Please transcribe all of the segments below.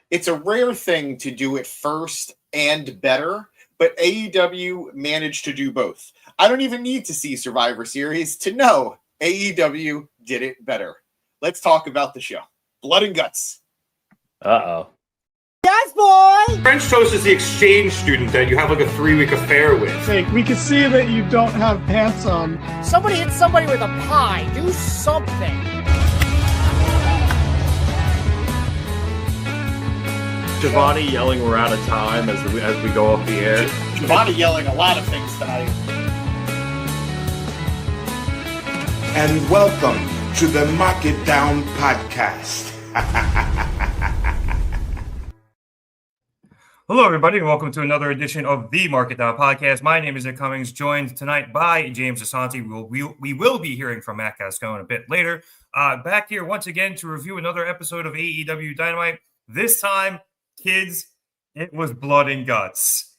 It's a rare thing to do it first and better, but AEW managed to do both. I don't even need to see Survivor Series to know AEW did it better. Let's talk about the show. Blood and guts. Uh-oh. Yes, boy! French toast is the exchange student that you have like a 3-week affair with. Fake. We can see that you don't have pants on. Somebody hit somebody with a pie. Do something. Giovanni yelling we're out of time as we go off the air. Giovanni yelling a lot of things tonight. And welcome to the Mark It Down podcast. Hello, everybody, and welcome to another edition of the Mark It Down podcast. My name is Nick Cummings, joined tonight by James Asante. We will be hearing from Matt Castagnoli a bit later. Back here once again to review another episode of AEW Dynamite. This time, kids, it was blood and guts.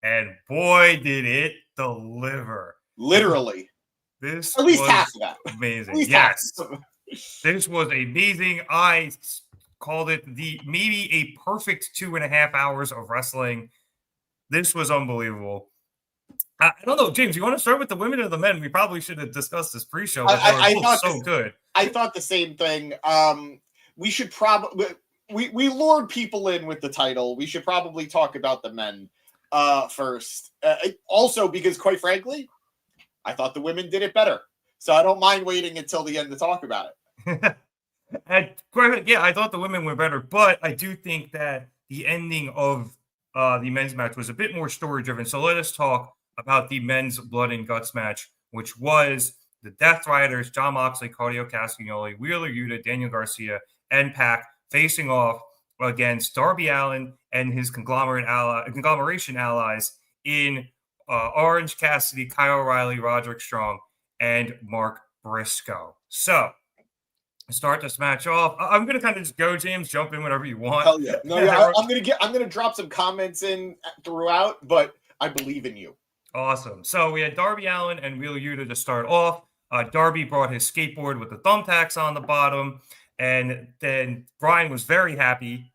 And boy, did it deliver. Literally. This At least was half of that. amazing. At least Yes. half. This was amazing. I called it maybe a perfect 2.5 hours of wrestling. This was unbelievable. I don't know, James, you want to start with the women or the men? We probably should have discussed this pre-show. I thought so good. I thought the same thing. We should probably we lured people in with the title. We should probably talk about the men first. Also, because quite frankly, I thought the women did it better. So I don't mind waiting until the end to talk about it. Yeah, I thought the women were better, but I do think that the ending of the men's match was a bit more story-driven. So let us talk about the men's blood and guts match, which was the Death Riders, Jon Moxley, Claudio, Castagnoli, Wheeler Yuta, Daniel Garcia, and Pac facing off against Darby Allin and his conglomeration allies in Orange Cassidy, Kyle O'Reilly, Roderick Strong, and Mark Briscoe. So, start this match off. I'm going to kind of just go, James, jump in whenever you want. Hell yeah. No, yeah, I'm going to drop some comments in throughout, but I believe in you. Awesome. So we had Darby Allin and Wheeler Yuta to start off. Darby brought his skateboard with the thumbtacks on the bottom, and then Brian was very happy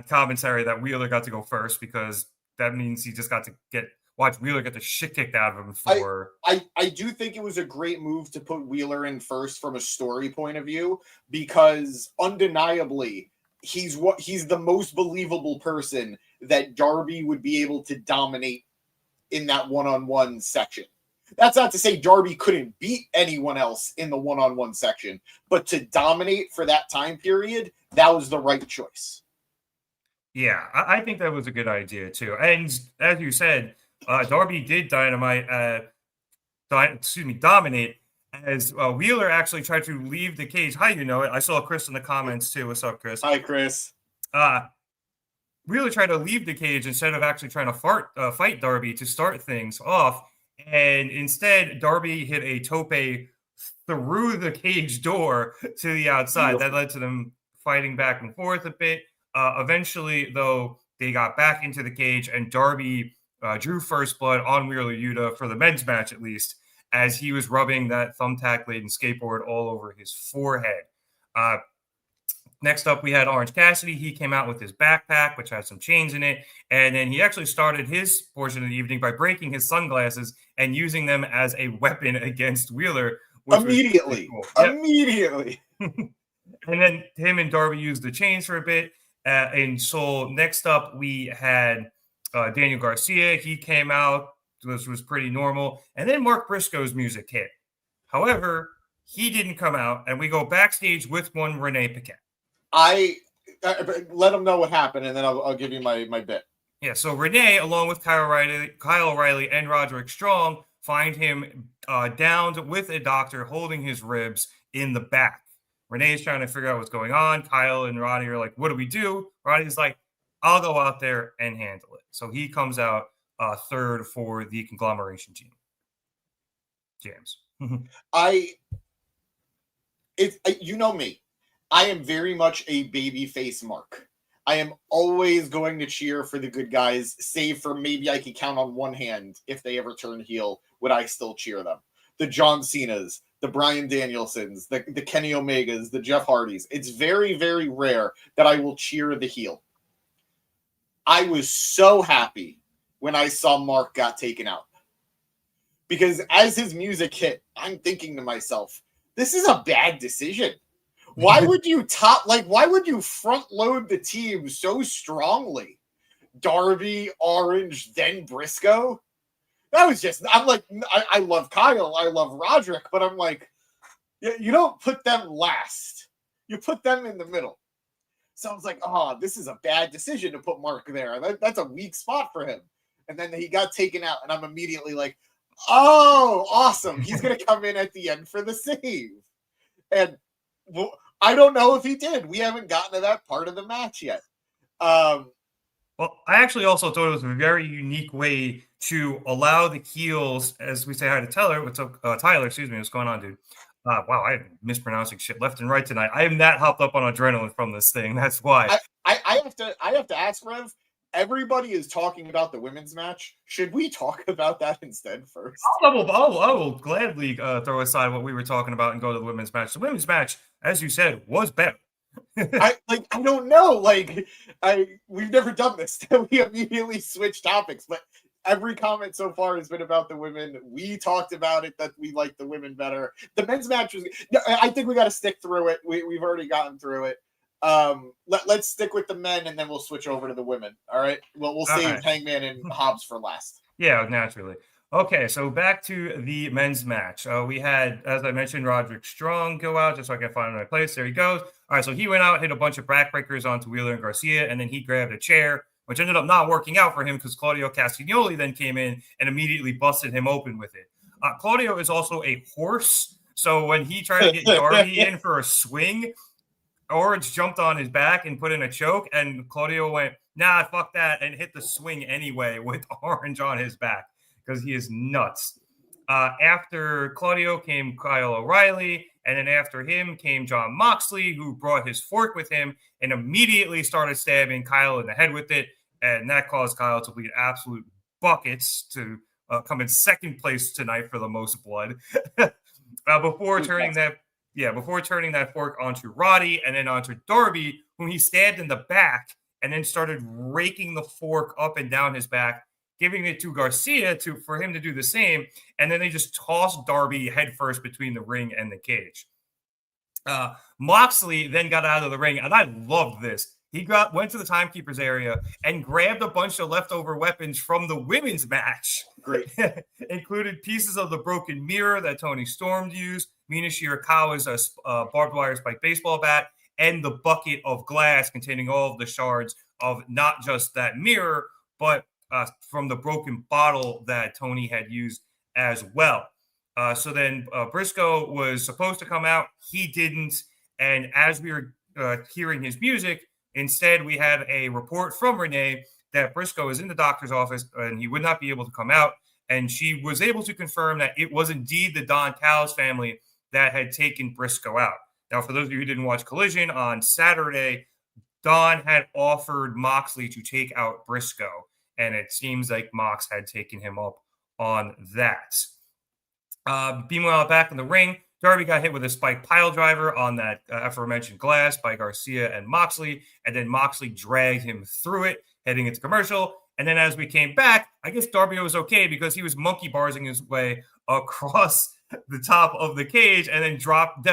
commentary that Wheeler got to go first because that means he just got to watch Wheeler get the shit kicked out of him for. I do think it was a great move to put Wheeler in first from a story point of view because undeniably he's the most believable person that Darby would be able to dominate in that one-on-one section. That's not to say Darby couldn't beat anyone else in the one-on-one section, but to dominate for that time period, that was the right choice. Yeah, I think that was a good idea too. And as you said, Darby did dominate as Wheeler actually tried to leave the cage. How you know it? I saw Kris in the comments too. What's up, Kris? Hi, Kris. Wheeler tried to leave the cage instead of actually trying to fight Darby to start things off. And instead, Darby hit a tope through the cage door to the outside. That led to them fighting back and forth a bit. Eventually, though, they got back into the cage, and Darby drew first blood on Wheeler Yuta for the men's match, at least, as he was rubbing that thumbtack-laden skateboard all over his forehead. Next up, we had Orange Cassidy. He came out with his backpack, which had some chains in it. And then he actually started his portion of the evening by breaking his sunglasses and using them as a weapon against Wheeler. Immediately. Cool. Immediately. And then him and Darby used the chains for a bit. And so next up, we had Daniel Garcia. He came out. This was pretty normal. And then Mark Briscoe's music hit. However, he didn't come out. And we go backstage with one Renee Paquette. I let them know what happened, and then I'll give you my bit. Yeah, so Renee, along with Kyle O'Reilly, and Roderick Strong, find him downed with a doctor holding his ribs in the back. Renee is trying to figure out what's going on. Kyle and Roddy are like, what do we do? Roddy's like, I'll go out there and handle it. So he comes out third for the Conglomeration team. James. You know me. I am very much a babyface Mark. I am always going to cheer for the good guys, save for maybe I can count on one hand if they ever turn heel, would I still cheer them. The John Cenas, the Bryan Danielsons, the Kenny Omegas, the Jeff Hardys. It's very, very rare that I will cheer the heel. I was so happy when I saw Mark got taken out. Because as his music hit, I'm thinking to myself, this is a bad decision. Why would you why would you front load the team so strongly? Darby, Orange, then Briscoe? That was just, I'm like, I love Kyle, I love Roderick, but I'm like, you don't put them last. You put them in the middle. So I was like, oh, this is a bad decision to put Mark there. That's a weak spot for him. And then he got taken out, and I'm immediately like, oh, awesome. He's going to come in at the end for the save. And I don't know if he did. We haven't gotten to that part of the match yet. Well, I actually also thought it was a very unique way to allow the heels, as we say hi to Tyler. What's up, Tyler? Excuse me. What's going on, dude? Wow, I'm mispronouncing shit left and right tonight. I am that hopped up on adrenaline from this thing. That's why. I have to ask, Rev. Everybody is talking about the women's match. Should we talk about that instead first? I will gladly throw aside what we were talking about and go to the women's match. The women's match, as you said, was better. I don't know. We've never done this. We immediately switch topics, but every comment so far has been about the women. We talked about it, that we like the women better. The men's match was, I think we got to stick through it. We've already gotten through it. Let's stick with the men, and then we'll switch over to the women. All right. Well, we'll save Hangman and Hobbs for last. Yeah, naturally. Okay, so back to the men's match. We had, as I mentioned, Roderick Strong go out, just so I can find my place. There he goes. All right, so he went out, hit a bunch of backbreakers onto Wheeler and Garcia, and then he grabbed a chair, which ended up not working out for him because Claudio Castagnoli then came in and immediately busted him open with it. Claudio is also a horse, so when he tried to get Darby in for a swing, Orange jumped on his back and put in a choke, and Claudio went, nah, fuck that, and hit the swing anyway with Orange on his back because he is nuts. After Claudio came Kyle O'Reilly, and then after him came Jon Moxley, who brought his fork with him and immediately started stabbing Kyle in the head with it, and that caused Kyle to bleed absolute buckets to come in second place tonight for the most blood. Before turning that fork onto Roddy and then onto Darby, whom he stabbed in the back and then started raking the fork up and down his back, giving it to Garcia for him to do the same, and then they just tossed Darby headfirst between the ring and the cage. Moxley then got out of the ring, and I loved this. He went to the timekeeper's area and grabbed a bunch of leftover weapons from the women's match. Great. Included pieces of the broken mirror that Toni Storm used, Mina Shirakawa's barbed wire spiked baseball bat, and the bucket of glass containing all of the shards of not just that mirror, but from the broken bottle that Toni had used as well. So then Briscoe was supposed to come out. He didn't. And as we were hearing his music, instead we had a report from Renee that Briscoe is in the doctor's office and he would not be able to come out. And she was able to confirm that it was indeed the Don Callis family that had taken Briscoe out. Now, for those of you who didn't watch Collision on Saturday, Don had offered Moxley to take out Briscoe. And it seems like Mox had taken him up on that. Meanwhile, back in the ring, Darby got hit with a spike pile driver on that aforementioned glass by Garcia and Moxley. And then Moxley dragged him through it, heading into commercial. And then as we came back, I guess Darby was okay because he was monkey barsing his way across the top of the cage and then dropping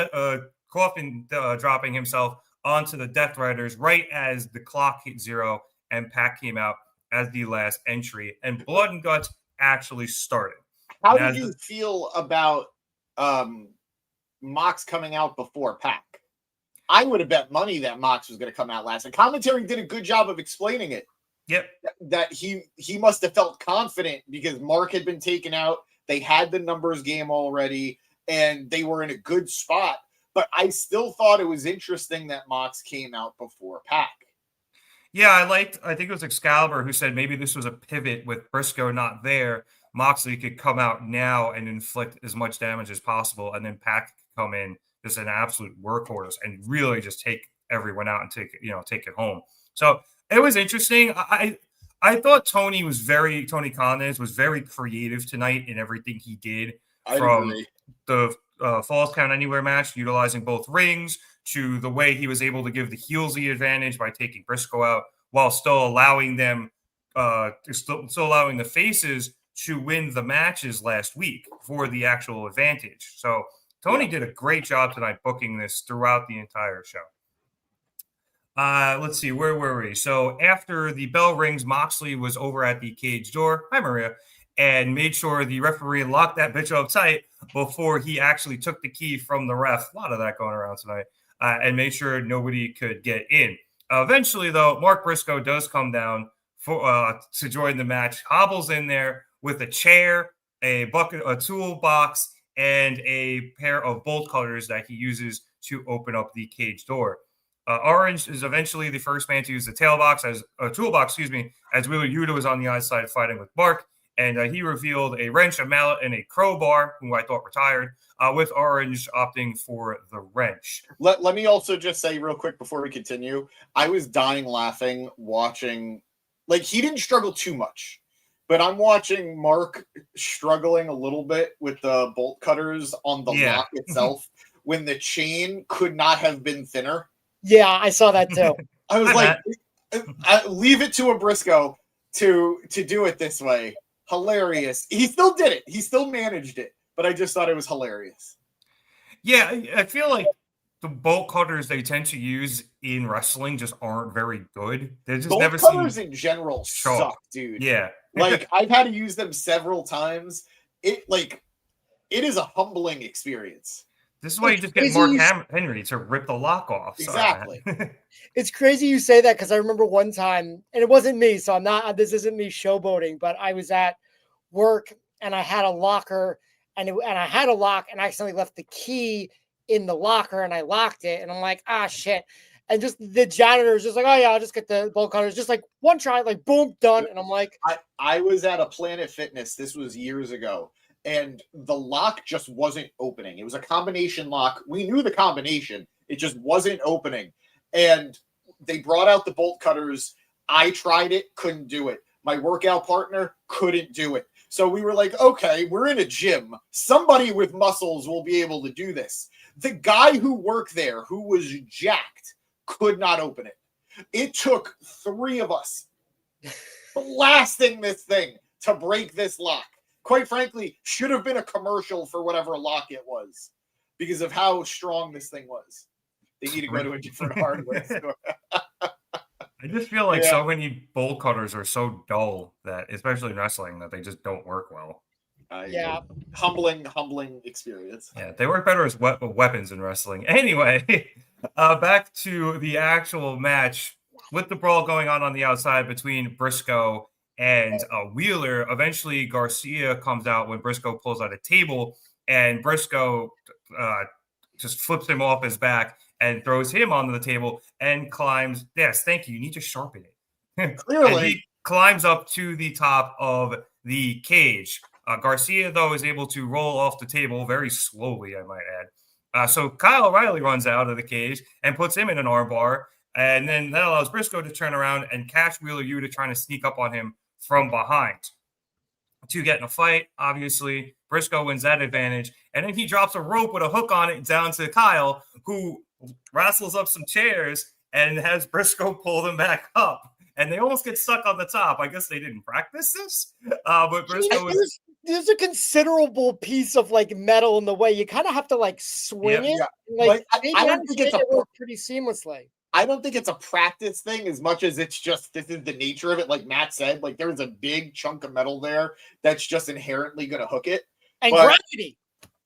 himself onto the Death Riders right as the clock hit 0 and Pac came out as the last entry, and Blood and Guts actually started. How did you feel about Mox coming out before Pac? I would have bet money that Mox was going to come out last. The commentary did a good job of explaining it. Yep. That he must have felt confident because Mark had been taken out. They had the numbers game already, and they were in a good spot. But I still thought it was interesting that Mox came out before Pac. Yeah, I think it was Excalibur who said maybe this was a pivot with Briscoe not there. Moxley could come out now and inflict as much damage as possible, and then Pac could come in just an absolute workhorse and really just take everyone out and take it home. So it was interesting. I thought Tony Khan was very creative tonight in everything he did, from the Falls Count Anywhere match, utilizing both rings, to the way he was able to give the heels the advantage by taking Briscoe out while still allowing them, still allowing the faces to win the matches last week for the actual advantage. So Toni did a great job tonight booking this throughout the entire show. Let's see, where were we? So after the bell rings, Moxley was over at the cage door. Hi, Maria. And made sure the referee locked that bitch up tight before he actually took the key from the ref. A lot of that going around tonight. And made sure nobody could get in. Eventually, though, Mark Briscoe does come down to join the match. Hobbles in there with a chair, a bucket, a toolbox, and a pair of bolt cutters that he uses to open up the cage door. Orange is eventually the first man to use the toolbox, as Wheeler Yuta was on the outside fighting with Mark. And he revealed a wrench, a mallet, and a crowbar, who I thought retired, with Orange opting for the wrench. Let me also just say real quick before we continue, I was dying laughing watching, like, he didn't struggle too much, but I'm watching Mark struggling a little bit with the bolt cutters on the lock itself when the chain could not have been thinner. Yeah, I saw that too. I was like, leave it to a Briscoe to do it this way. Hilarious. He still did it. He still managed it. But I just thought it was hilarious. Yeah, I feel like the bolt cutters they tend to use in wrestling just aren't very good. They just bolt never cutters in general suck, dude. Yeah. Like, I've had to use them several times. It is a humbling experience. This is why you just get Mark Henry to rip the lock off. Exactly. It's crazy you say that, because I remember one time, and it wasn't me, so this isn't me showboating, but I was at work and I had a locker and I had a lock and I accidentally left the key in the locker and I locked it. And I'm like, shit. And just the janitor is just like, oh yeah, I'll just get the bolt cutters. Just like one try, like boom, done. And I'm like, I was at a Planet Fitness. This was years ago. And the lock just wasn't opening. It was a combination lock. We knew the combination. It just wasn't opening. And they brought out the bolt cutters. I tried it, couldn't do it. My workout partner couldn't do it. So we were like, okay, we're in a gym. Somebody with muscles will be able to do this. The guy who worked there, who was jacked, could not open it. It took 3 of us blasting this thing to break this lock. Quite frankly, should have been a commercial for whatever lock it was because of how strong this thing was. They need to go to a different hardware store. I just feel like so many bolt cutters are so dull that, especially in wrestling, that they just don't work well. Humbling experience. Yeah, they work better as weapons in wrestling. Anyway, back to the actual match with the brawl going on the outside between Briscoe and Wheeler. Eventually, Garcia comes out when Briscoe pulls out a table, and Briscoe just flips him off his back and throws him onto the table and climbs. Yes, thank you. You need to sharpen it. Clearly. And he climbs up to the top of the cage. Garcia, though, is able to roll off the table very slowly, I might add. So Kyle O'Reilly runs out of the cage and puts him in an armbar. And then that allows Briscoe to turn around and catch Wheeler Yuta trying to sneak up on him from behind. To get in a fight, obviously, Briscoe wins that advantage. And then he drops a rope with a hook on it down to Kyle, who wrestles up some chairs and has Briscoe pull them back up. And they almost get stuck on the top. I guess they didn't practice this. But Briscoe was... There's a considerable piece of like metal in the way. You kind of have to like swing it. Yeah. Like, I don't think it's pretty seamlessly. I don't think it's a practice thing as much as it's just this is the nature of it. Like Matt said, like there's a big chunk of metal there that's just inherently going to hook it. And gravity.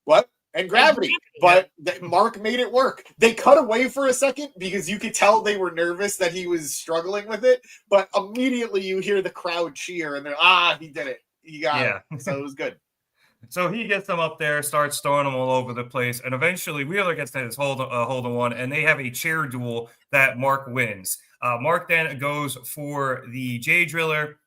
What? And gravity. But Mark made it work. They cut away for a second because you could tell they were nervous that he was struggling with it. But immediately you hear the crowd cheer and they're, he did it. He got it. So it was good. So he gets them up there, starts throwing them all over the place, and eventually Wheeler gets his hold of one, and they have a chair duel that Mark wins. Mark then goes for the J Driller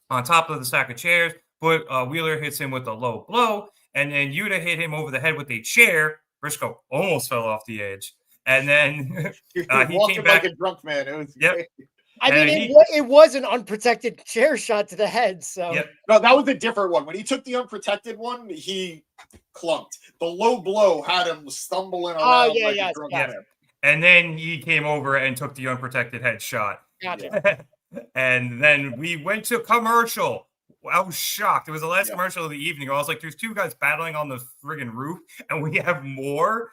on top of the stack of chairs, but Wheeler hits him with a low blow, and then Yuta hit him over the head with a chair. Briscoe almost fell off the edge, and then he came back like a drunk man. It was great. I mean, it was an unprotected chair shot to the head. So no, that was a different one. When he took the unprotected one, he clunked. The low blow had him stumbling around. And then he came over and took the unprotected headshot. Gotcha. And then we went to commercial. I was shocked. It was the last commercial of the evening. I was like, there's two guys battling on the friggin' roof, and we have more.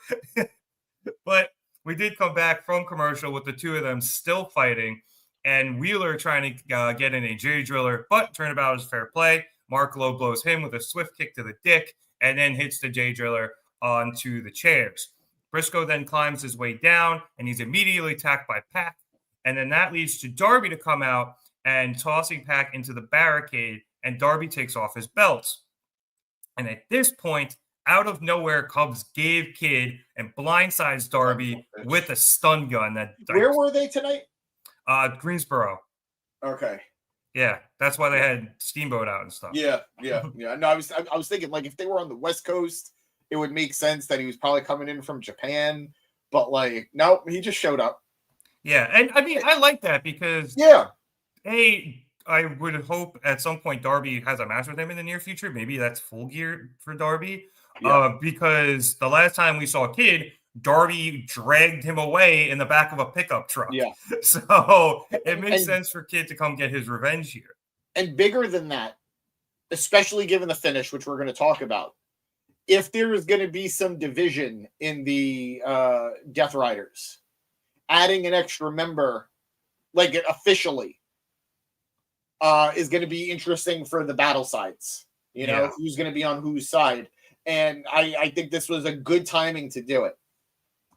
But we did come back from commercial with the two of them still fighting, and Wheeler trying to get in a J Driller, but turnabout is fair play. Mark Lowe blows him with a swift kick to the dick, and then hits the J Driller onto the chairs. Briscoe then climbs his way down, and he's immediately attacked by Pac. And then that leads to Darby to come out and tossing Pac into the barricade, and Darby takes off his belts. And at this point, out of nowhere comes Gabe Kidd and blindsides Darby with a stun gun. Where were they tonight? Greensboro. Okay. Yeah, that's why they had Steamboat out and stuff. Yeah. No, I was thinking, like, if they were on the West Coast, it would make sense that he was probably coming in from Japan. But, like, no, he just showed up. Yeah, and I mean, I like that because, I would hope at some point Darby has a match with him in the near future. Maybe that's Full Gear for Darby. Because the last time we saw Kidd, Darby dragged him away in the back of a pickup truck. Yeah. So it makes sense for Kidd to come get his revenge here. And bigger than that, especially given the finish, which we're going to talk about, if there is going to be some division in the Death Riders, adding an extra member, like officially, is going to be interesting for the battle sides. You know, who's going to be on whose side. And I think this was a good timing to do it.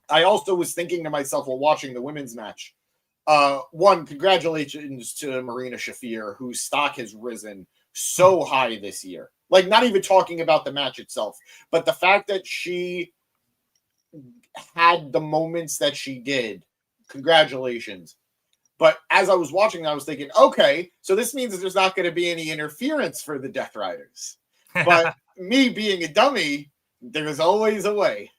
I also was thinking to myself while watching the women's match, one, congratulations to Marina Shafir, whose stock has risen so high this year. Like, not even talking about the match itself, but the fact that she had the moments that she did, congratulations. But as I was watching, I was thinking, okay, so this means that there's not going to be any interference for the Death Riders. But me being a dummy, there's always a way.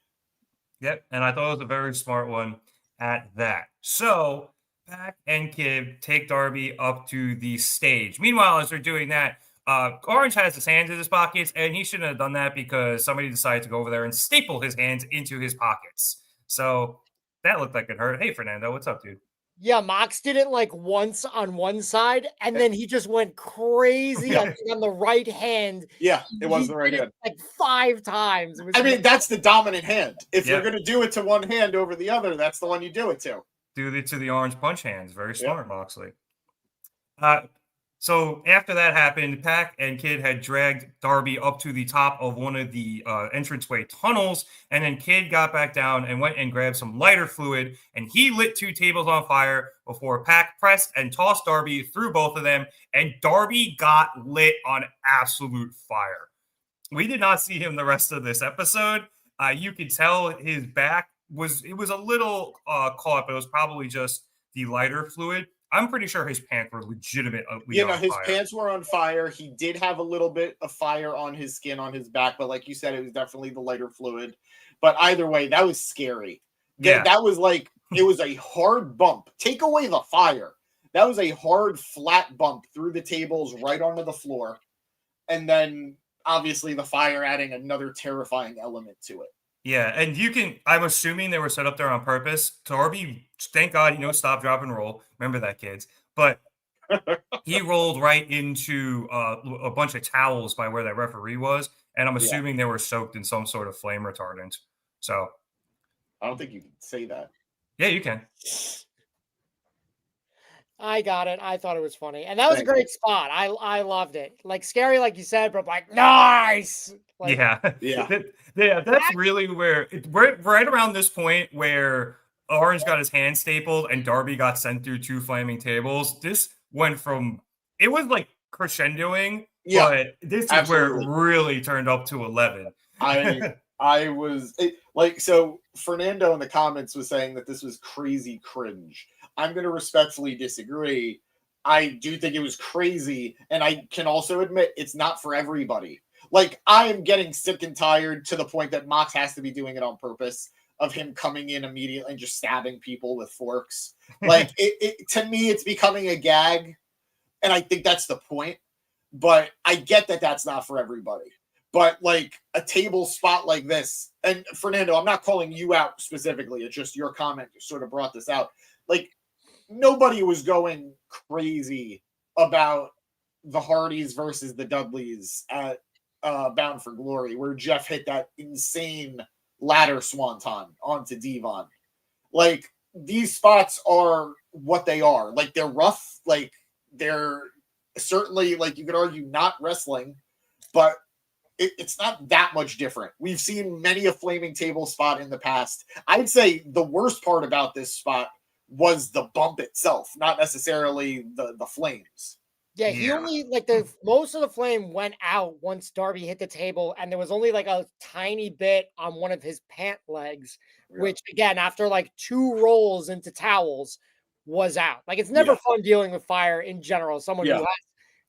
Yep, and I thought it was a very smart one at that. So, Pac and Kidd take Darby up to the stage. Meanwhile, as they're doing that, Orange has his hands in his pockets, and he shouldn't have done that because somebody decided to go over there and staple his hands into his pockets. So, that looked like it hurt. Hey, Fernando, what's up, dude? Yeah, Mox did it like once on one side, and then he just went crazy on the right hand. Yeah, it was the right hand. Like 5 times. I mean, that's the dominant hand. If you're going to do it to one hand over the other, that's the one you do it to. Do it to the orange punch hands. Very smart, Moxley. So after that happened, Pac and Kidd had dragged Darby up to the top of one of the entranceway tunnels, and then Kidd got back down and went and grabbed some lighter fluid, and he lit 2 tables on fire before Pac pressed and tossed Darby through both of them, and Darby got lit on absolute fire. We did not see him the rest of this episode. You could tell his back was a little caught, but it was probably just the lighter fluid. I'm pretty sure his pants were legitimately on his fire. Pants were on fire. He did have a little bit of fire on his skin, on his back, but like you said, it was definitely the lighter fluid. But either way, that was scary. Yeah. That was like, it was a hard bump. Take away the fire. That was a hard, flat bump through the tables right onto the floor. And then, obviously, the fire adding another terrifying element to it. Yeah, and I'm assuming they were set up there on purpose. Darby, thank God, stop, drop, and roll. Remember that, kids. But he rolled right into a bunch of towels by where that referee was, and I'm assuming they were soaked in some sort of flame retardant. So I don't think you can say that. Yeah, you can. I got it. I thought it was funny. And that was a great spot. I loved it. Like, scary, like you said, but like, nice. Like, Yeah, that's really where we're right around this point where Orange got his hand stapled and Darby got sent through 2 flaming tables. This went from, it was like crescendoing, but this is where it really turned up to 11. I was so Fernando in the comments was saying that this was crazy cringe. I'm going to respectfully disagree. I do think it was crazy, and I can also admit it's not for everybody. Like, I am getting sick and tired to the point that Mox has to be doing it on purpose, of him coming in immediately and just stabbing people with forks. Like, to me, it's becoming a gag, and I think that's the point. But I get that that's not for everybody. but like a table spot like this, and Fernando, I'm not calling you out specifically. It's just your comment sort of brought this out. Like nobody was going crazy about the Hardys versus the Dudleys at Bound for Glory, where Jeff hit that insane ladder swanton onto Devon. Like these spots are what they are. Like they're rough. Like they're certainly, like you could argue, not wrestling, but it's not that much different. We've seen many a flaming table spot in the past. I'd say the worst part about this spot was the bump itself, not necessarily the flames. Yeah, he only like most of the flame went out once Darby hit the table, and there was only like a tiny bit on one of his pant legs, which again, after like 2 rolls into towels, was out. Like it's never fun dealing with fire in general. Someone who has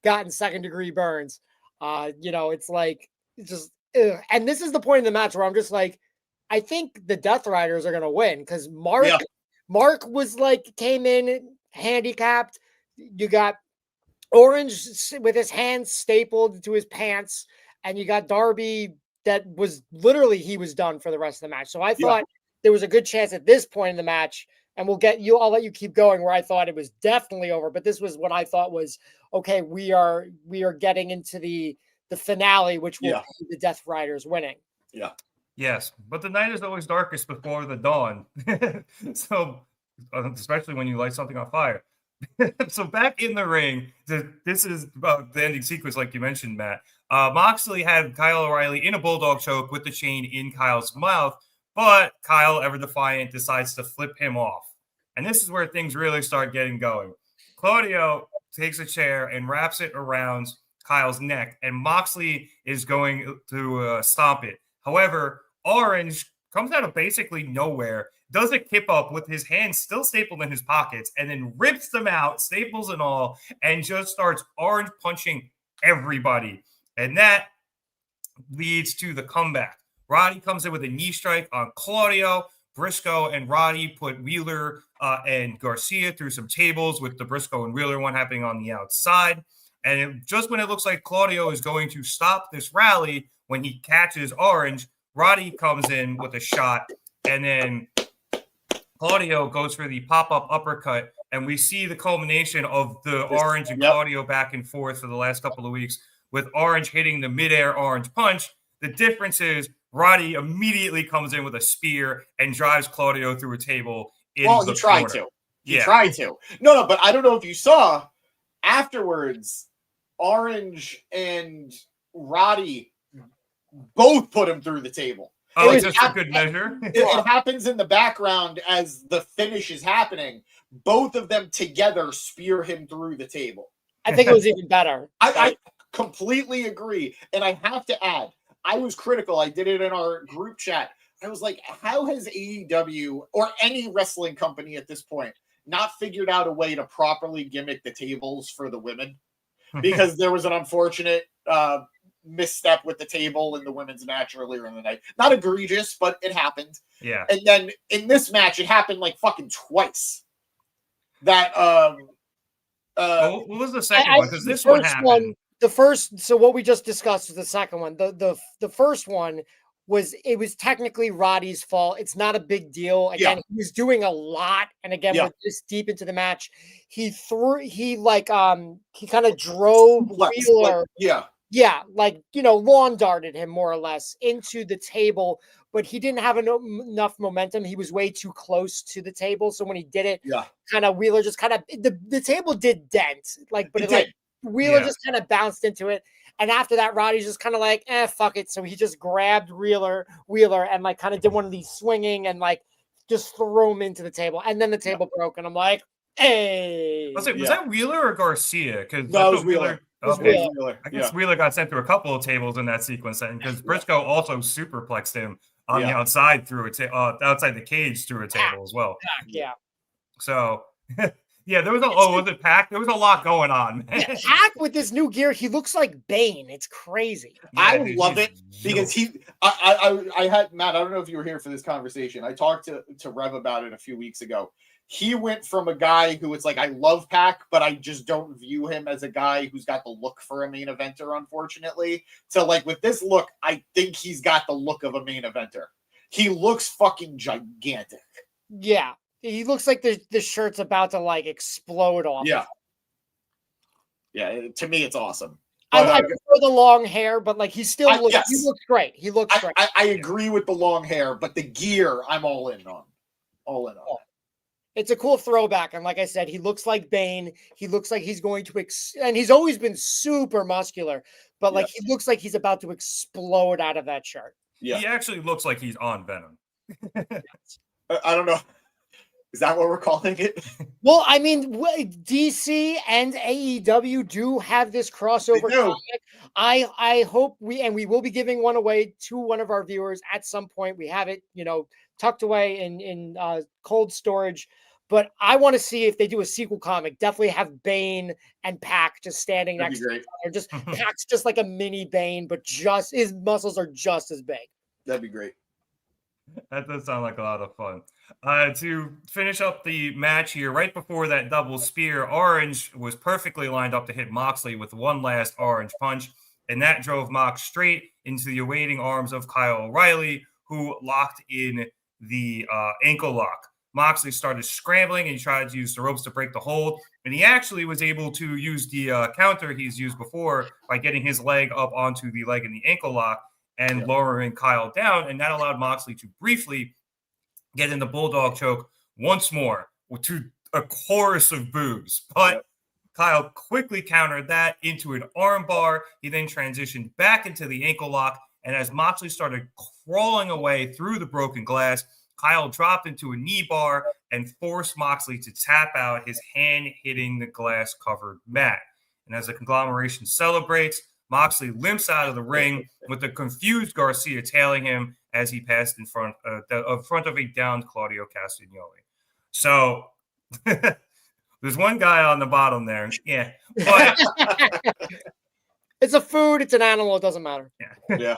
gotten 2nd-degree burns, it's like it's just. Ugh. And this is the point in the match where I'm just like, I think the Death Riders are gonna win because Mark was like came in handicapped. You got Orange with his hands stapled to his pants, and you got Darby that was literally he was done for the rest of the match. So I thought there was a good chance at this point in the match, and I'll let you keep going where I thought it was definitely over, but this was what I thought was okay. We are getting into the finale, which will be the Death Riders winning. Yeah. Yes, but the night is always darkest before the dawn. So especially when you light something on fire. So back in the ring, this is the ending sequence, like you mentioned, Matt. Moxley had Kyle O'Reilly in a bulldog choke with the chain in Kyle's mouth, but Kyle, ever defiant, decides to flip him off. And this is where things really start getting going. Claudio takes a chair and wraps it around Kyle's neck, and Moxley is going to stomp it. However, Orange comes out of basically nowhere, does a kip up with his hands still stapled in his pockets, and then rips them out, staples and all, and just starts Orange punching everybody. And that leads to the comeback. Roddy comes in with a knee strike on Claudio. Briscoe and Roddy put Wheeler and Garcia through some tables, with the Briscoe and Wheeler one happening on the outside. And just when it looks like Claudio is going to stop this rally, when he catches Orange, Roddy comes in with a shot, and then Claudio goes for the pop-up uppercut, and we see the culmination of the Orange and Claudio back and forth for the last couple of weeks, with Orange hitting the midair Orange punch. The difference is Roddy immediately comes in with a spear and drives Claudio through a table. He tried to. No, but I don't know if you saw afterwards, Orange and Roddy both put him through the table. Oh, just for good measure. It happens in the background as the finish is happening. Both of them together spear him through the table. I think it was even better. I completely agree. And I have to add, I was critical. I did it in our group chat. I was like, how has AEW or any wrestling company at this point not figured out a way to properly gimmick the tables for the women? Because there was an unfortunate misstep with the table in the women's match earlier in the night. Not egregious, but it happened. Yeah. And then in this match, it happened like fucking twice. That what was the second one? Because this one happened. So what we just discussed was the second one. The first one was technically Roddy's fault. It's not a big deal. Again, he was doing a lot, and again, with this deep into the match, he kind of drove Wheeler. Lawn darted him more or less into the table, but he didn't have enough momentum. He was way too close to the table, so when he did it, kind of Wheeler just kind of the table did dent, Wheeler just kind of bounced into it. And after that, Roddy's just kind of like, fuck it. So he just grabbed Wheeler and like kind of did one of these swinging and like just threw him into the table. And then the table broke. And I'm like, hey. Was that Wheeler or Garcia? Because that was Wheeler. Okay. I guess Wheeler got sent through a couple of tables in that sequence then, because Briscoe also superplexed him on the outside through outside the cage through a table as well. Yeah. So there was was it Pac? There was a lot going on. Pac with this new gear, he looks like Bayne. It's crazy. I love it because I had Matt. I don't know if you were here for this conversation. I talked to Rev about it a few weeks ago. he went from a guy who it's like, I love Pac, but I just don't view him as a guy who's got the look for a main eventer, unfortunately. So, like, with this look, I think he's got the look of a main eventer. He looks fucking gigantic. Yeah. He looks like the shirt's about to, like, explode off. Yeah. Yeah, to me, it's awesome. I prefer the long hair, but, like, he still looks, yes. he looks great. He looks great. I agree with the long hair, but the gear, I'm all in on. All in on. It's a cool throwback. And like I said, he looks like Bayne. He looks like he's going to, and he's always been super muscular, but like, he looks like he's about to explode out of that shirt. Yeah. He actually looks like he's on Venom. I don't know. Is that what we're calling it? Well, I mean, DC and AEW do have this crossover comic. I hope we will be giving one away to one of our viewers at some point. We have it, tucked away in cold storage. But I want to see if they do a sequel comic. Definitely have Bayne and Pac just standing next to each other. Just Pac's just like a mini Bayne, but just his muscles are just as big. That'd be great. That does sound like a lot of fun. To finish up the match here, right before that double spear, Orange was perfectly lined up to hit Moxley with one last orange punch, and that drove Mox straight into the awaiting arms of Kyle O'Reilly, who locked in the ankle lock. Moxley started scrambling and he tried to use the ropes to break the hold, and he actually was able to use the counter he's used before by getting his leg up onto the leg in the ankle lock and lowering Kyle down, and that allowed Moxley to briefly get in the bulldog choke once more to a chorus of boos. But Kyle quickly countered that into an arm bar. He then transitioned back into the ankle lock, and as Moxley started crawling away through the broken glass, Kyle dropped into a knee bar and forced Moxley to tap out, his hand hitting the glass-covered mat. And as the Conglomeration celebrates, Moxley limps out of the ring with the confused Garcia tailing him as he passed in front of a downed Claudio Castagnoli. So there's one guy on the bottom there. Yeah. But it's a food. It's an animal. It doesn't matter. Yeah.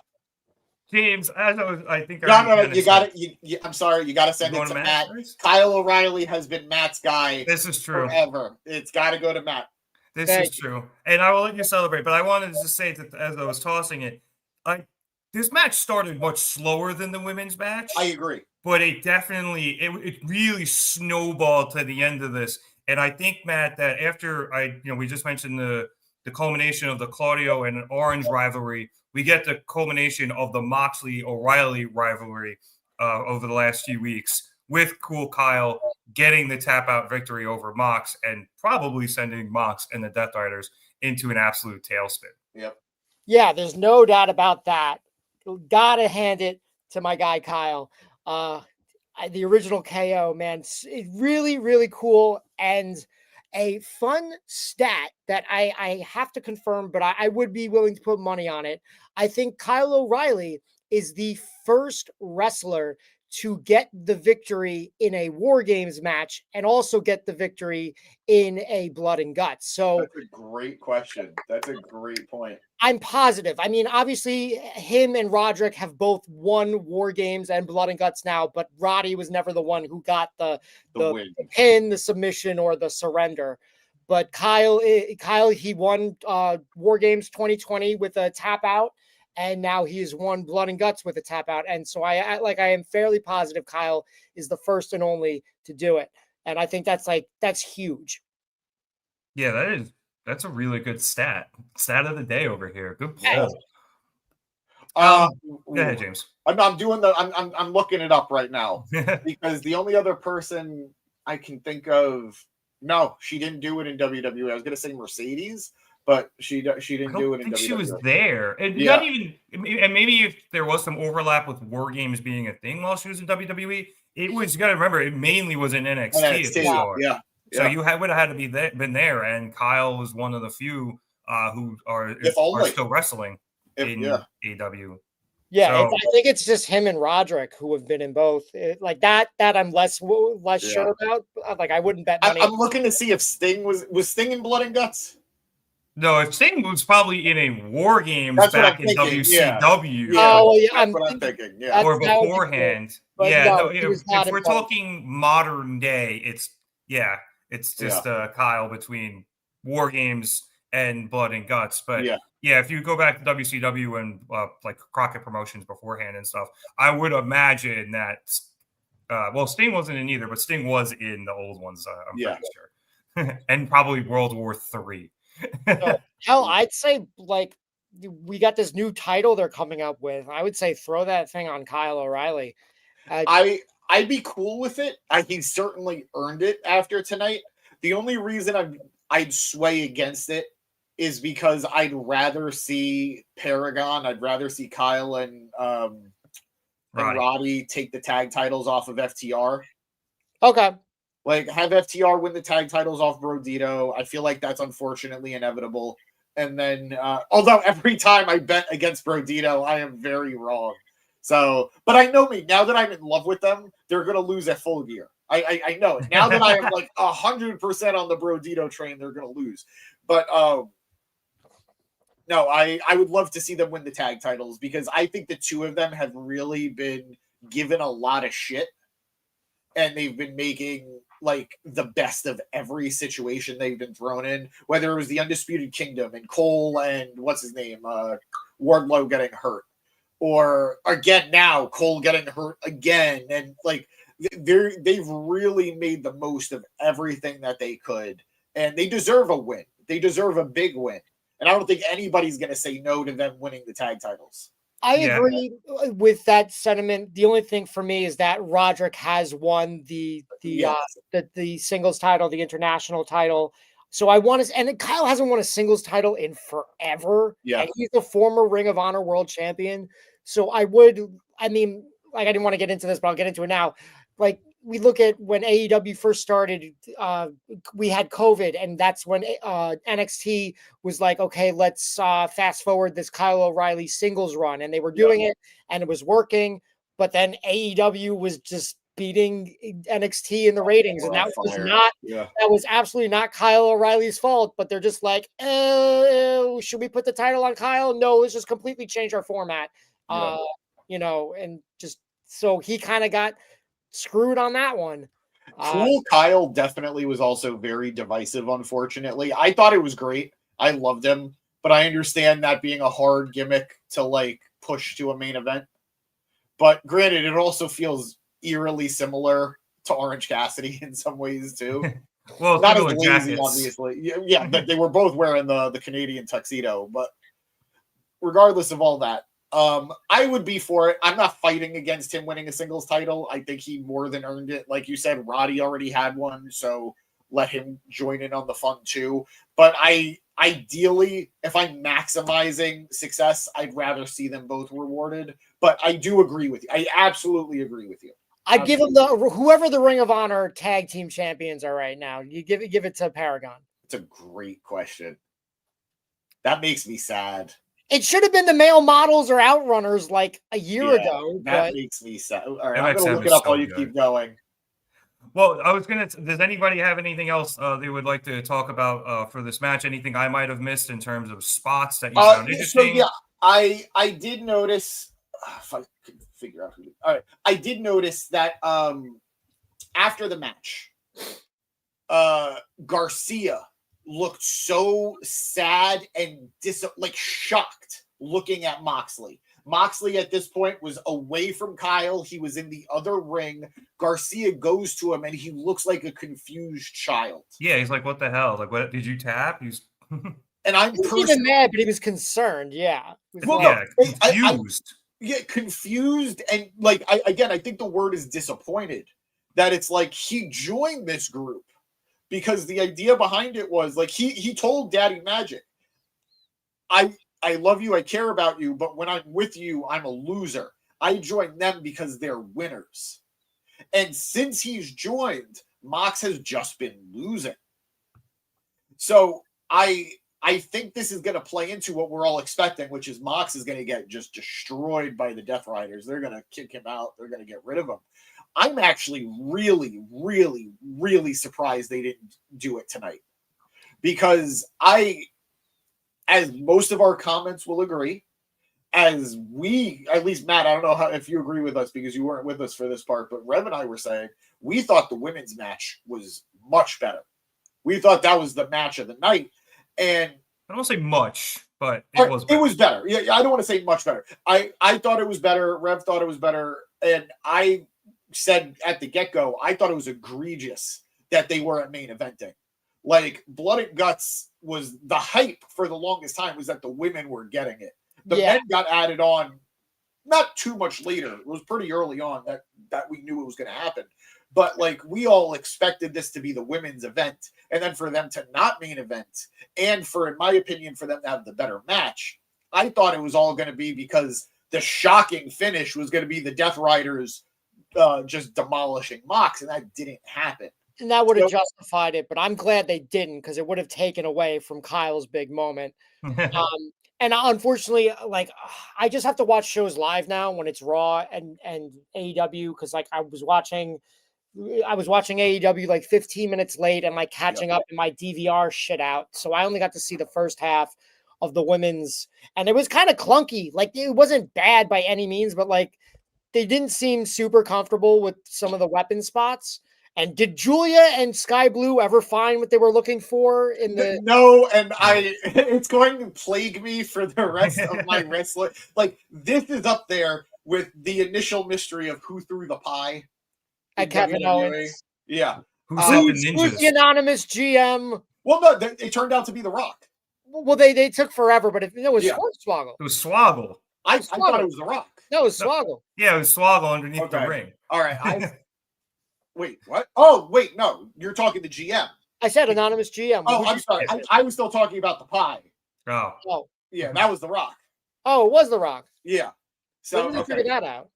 James, I think no, you got it. I'm sorry, you got to send it to Matt. Kyle O'Reilly has been Matt's guy. This is true. Forever. It's got to go to Matt. This is true. And I will let you celebrate, but I wanted to say that as I was tossing it, this match started much slower than the women's match. I agree. But it really snowballed to the end of this. And I think, Matt, that after we just mentioned the culmination of the Claudio and Orange rivalry, we get the culmination of the Moxley-O'Reilly rivalry over the last few weeks, with Cool Kyle getting the tap-out victory over Mox and probably sending Mox and the Death Riders into an absolute tailspin. Yep. Yeah, there's no doubt about that. Gotta hand it to my guy, Kyle. The original KO, man, it's really, really cool. And a fun stat that I have to confirm, but I would be willing to put money on it. I think Kyle O'Reilly is the first wrestler to get the victory in a War Games match and also get the victory in a Blood and Guts. So that's a great question. That's a great point. I'm positive. I mean, obviously, him and Roderick have both won War Games and Blood and Guts now, but Roddy was never the one who got the pin, the submission, or the surrender. But Kyle, he won War Games 2020 with a tap out, and now he has won Blood and Guts with a tap out. And so I am fairly positive Kyle is the first and only to do it. And I think that's huge. Yeah, that's a really good stat. Stat of the day over here. Good poll. Go ahead, James. I'm looking it up right now because the only other person I can think of, no, she didn't do it in WWE. I was going to say Mercedes, but she didn't do it in WWE. She was there, and not even. And maybe if there was some overlap with War Games being a thing while she was in WWE, it was. You got to remember, it mainly was in NXT. At the start. Yeah. So you would have had to been there, and Kyle was one of the few who are still wressling in AEW. Yeah, so, I think it's just him and Roderick who have been in both. Like that I'm less sure about. Like I wouldn't bet money. I'm looking to see if Sting was Sting in Blood and Guts. No, if Sting was probably in a War Games back in WCW. Oh, yeah, that's what I'm thinking. Yeah, or beforehand. If we're talking modern day, it's yeah, it's just Kyle between War Games and Blood and Guts. But yeah, if you go back to WCW and like Crockett Promotions beforehand and stuff, I would imagine that. Well, Sting wasn't in either, but Sting was in the old ones. I'm pretty sure, and probably World War III. So, hell, I'd say like we got this new title they're coming up with. I would say throw that thing on Kyle O'Reilly. I'd be cool with it. He certainly earned it after tonight. The only reason I'd sway against it is because I'd rather see Paragon. I'd rather see Kyle and Roddy take the tag titles off of FTR. Okay. Like, have FTR win the tag titles off Brodito. I feel like that's unfortunately inevitable. And then, although every time I bet against Brodito, I am very wrong. So, but I know me. Now that I'm in love with them, they're going to lose at Full Gear. I know it. Now that I am like 100% on the Brodito train, they're going to lose. But no, I would love to see them win the tag titles because I think the two of them have really been given a lot of shit. And they've been making like the best of every situation they've been thrown in, whether it was the Undisputed Kingdom and Cole and what's his name, Wardlow getting hurt, or again now Cole getting hurt again, and like they've really made the most of everything that they could, and they deserve a win. They deserve a big win, and I don't think anybody's going to say no to them winning the tag titles. I agree with that sentiment. The only thing for me is that Roderick has won the singles title, the international title. So I want to, and Kyle hasn't won a singles title in forever. Yeah, and he's the former Ring of Honor World Champion. So I didn't want to get into this, but I'll get into it now. Like, we look at when AEW first started, we had COVID, and that's when NXT was like, okay, let's fast forward this Kyle O'Reilly singles run, and they were doing it, and it was working, but then AEW was just beating NXT in the ratings, and that was absolutely not Kyle O'Reilly's fault, but they're just like, should we put the title on Kyle? No, let's just completely change our format, and just so he kind of got screwed on that one. Cool Kyle definitely was also very divisive, unfortunately. I thought it was great. I loved him, but I understand that being a hard gimmick to like push to a main event. But granted, it also feels eerily similar to Orange Cassidy in some ways too. Well, not as lazy, obviously. Yeah, but they were both wearing the Canadian tuxedo. But regardless of all that, I would be for it. I'm not fighting against him winning a singles title. I think he more than earned it. Like you said, Roddy already had one, so let him join in on the fun too. But ideally, if I'm maximizing success, I'd rather see them both rewarded. But I do agree with you. I absolutely agree with you. I'd give him whoever the Ring of Honor tag team champions are right now. You give it to Paragon. It's a great question. That makes me sad. It should have been the male models or outrunners like a year ago. That makes me sad. All right, I'm going to look it up while you keep going. Well, does anybody have anything else they would like to talk about for this match? Anything I might have missed in terms of spots that you found interesting? So, yeah, I did notice, if I could figure out who. All right, I did notice that after the match, Garcia looked so sad and shocked looking at Moxley. Moxley at this point was away from Kyle. He was in the other ring. Garcia goes to him and he looks like a confused child. Yeah, he's like, what the hell? Like, what did you tap? And I'm even mad, but he was concerned. Yeah. Confused. Confused. And I think the word is disappointed that it's like he joined this group. Because the idea behind it was like he told Daddy Magic, I love you, I care about you, but when I'm with you, I'm a loser. I joined them because they're winners. And since he's joined, Mox has just been losing. So I think this is going to play into what we're all expecting, which is Mox is going to get just destroyed by the Death Riders. They're going to kick him out. They're going to get rid of him. I'm actually really, really, really surprised they didn't do it tonight. Because as most of our comments will agree, as we, at least Matt, I don't know if you agree with us because you weren't with us for this part, but Rev and I were saying, we thought the women's match was much better. We thought that was the match of the night. And I don't say much, but it was better. It was better. Yeah, I don't want to say much better. I thought it was better. Rev thought it was better. And I said at the get-go, I thought it was egregious that they weren't main eventing. Like, Blood and Guts was the hype for the longest time was that the women were getting it. The men got added on not too much later. It was pretty early on that we knew it was going to happen. But, like, we all expected this to be the women's event. And then for them to not main event, and for, in my opinion, for them to have the better match, I thought it was all going to be because the shocking finish was going to be the Death Riders just demolishing Mox, and that didn't happen. And that would have justified it, but I'm glad they didn't because it would have taken away from Kyle's big moment. And unfortunately, like, I just have to watch shows live now when it's Raw and AEW because, like, I was watching AEW like 15 minutes late and like catching up in my DVR shit out. So I only got to see the first half of the women's, and it was kind of clunky. Like, it wasn't bad by any means, but like they didn't seem super comfortable with some of the weapon spots. And did Julia and Sky Blue ever find what they were looking for in the? No, and it's going to plague me for the rest of my wrestling. Like, this is up there with the initial mystery of who threw the pie. At Kevin Owens. Yeah. Who's the anonymous GM? Well, no, it turned out to be The Rock. Well, they took forever, but it was Swoggle. It was Swoggle. I thought it was The Rock. No, it was Swoggle. Yeah, it was Swoggle underneath the ring. All right. Wait, what? Oh, wait, no. You're talking the GM. I said anonymous GM. Oh, I'm sorry. I was still talking about the pie. Oh. Yeah, that was The Rock. Oh, it was The Rock. Yeah. So when did they figure that out?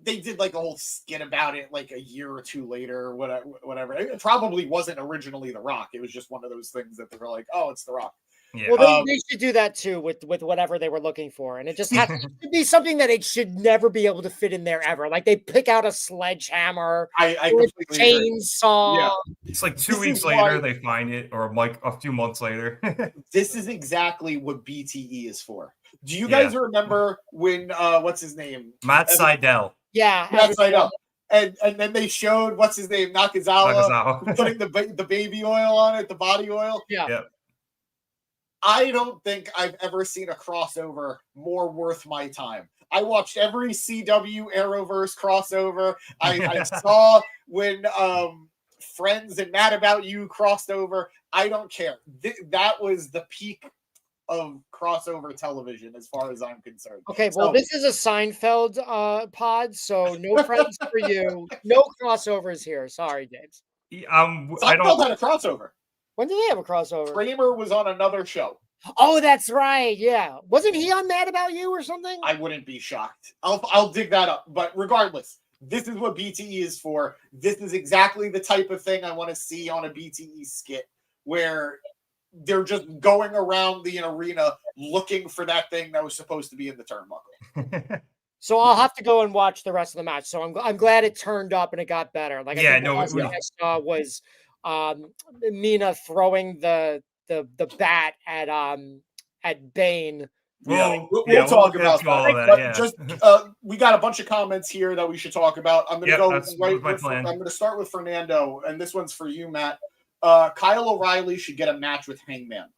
They did like a whole skit about it like a year or two later or whatever. It probably wasn't originally The Rock. It was just one of those things that they were like, oh, it's The Rock. Yeah. Well, they should do that too with whatever they were looking for. And it just has to be something that it should never be able to fit in there ever. Like they pick out a sledgehammer, I a chainsaw. Yeah. It's like 2 weeks later they find it, or like a few months later. This is exactly what BTE is for. Do you guys remember when what's his name? Matt Sydal. Yeah. Matt Sydal. And then they showed what's his name? Nakazawa. Putting the baby oil on it, the body oil. Yeah. I don't think I've ever seen a crossover more worth my time. I watched every CW Arrowverse crossover. I saw when Friends and Mad About You crossed over. I don't care. That was the peak of crossover television as far as I'm concerned. Okay, well, this is a Seinfeld pod, so no Friends for you. No crossovers here. Sorry, James. Seinfeld had a crossover. When did they have a crossover? Kramer was on another show. Oh, that's right. Yeah. Wasn't he on Mad About You or something? I wouldn't be shocked. I'll dig that up. But regardless, this is what BTE is for. This is exactly the type of thing I want to see on a BTE skit where they're just going around the arena looking for that thing that was supposed to be in the turnbuckle. So I'll have to go and watch the rest of the match. So I'm glad it turned up and it got better. Like I saw was Mina throwing the bat at Bayne. We'll talk about that. Just we got a bunch of comments here that we should talk about. I'm going to go I'm going to start with Fernando, and this one's for you, Matt. Kyle O'Reilly should get a match with Hangman.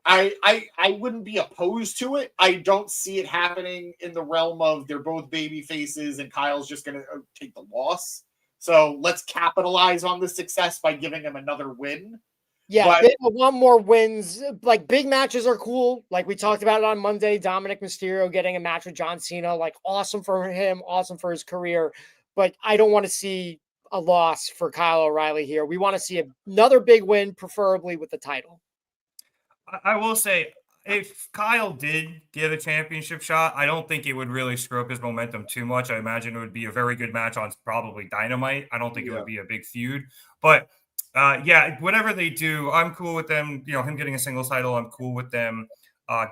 I wouldn't be opposed to it. I don't see it happening in the realm of they're both baby faces and Kyle's just going to take the loss. So let's capitalize on the success by giving him another win. Yeah, they want more wins. Like, big matches are cool. Like, we talked about it on Monday. Dominic Mysterio getting a match with John Cena. Like, awesome for him. Awesome for his career. But I don't want to see a loss for Kyle O'Reilly here. We want to see another big win, preferably with the title. I will say, if Kyle did get a championship shot, I don't think it would really screw up his momentum too much. I imagine it would be a very good match on probably Dynamite. I don't think it would be a big feud. But, whatever they do, I'm cool with them. You know, him getting a singles title, I'm cool with them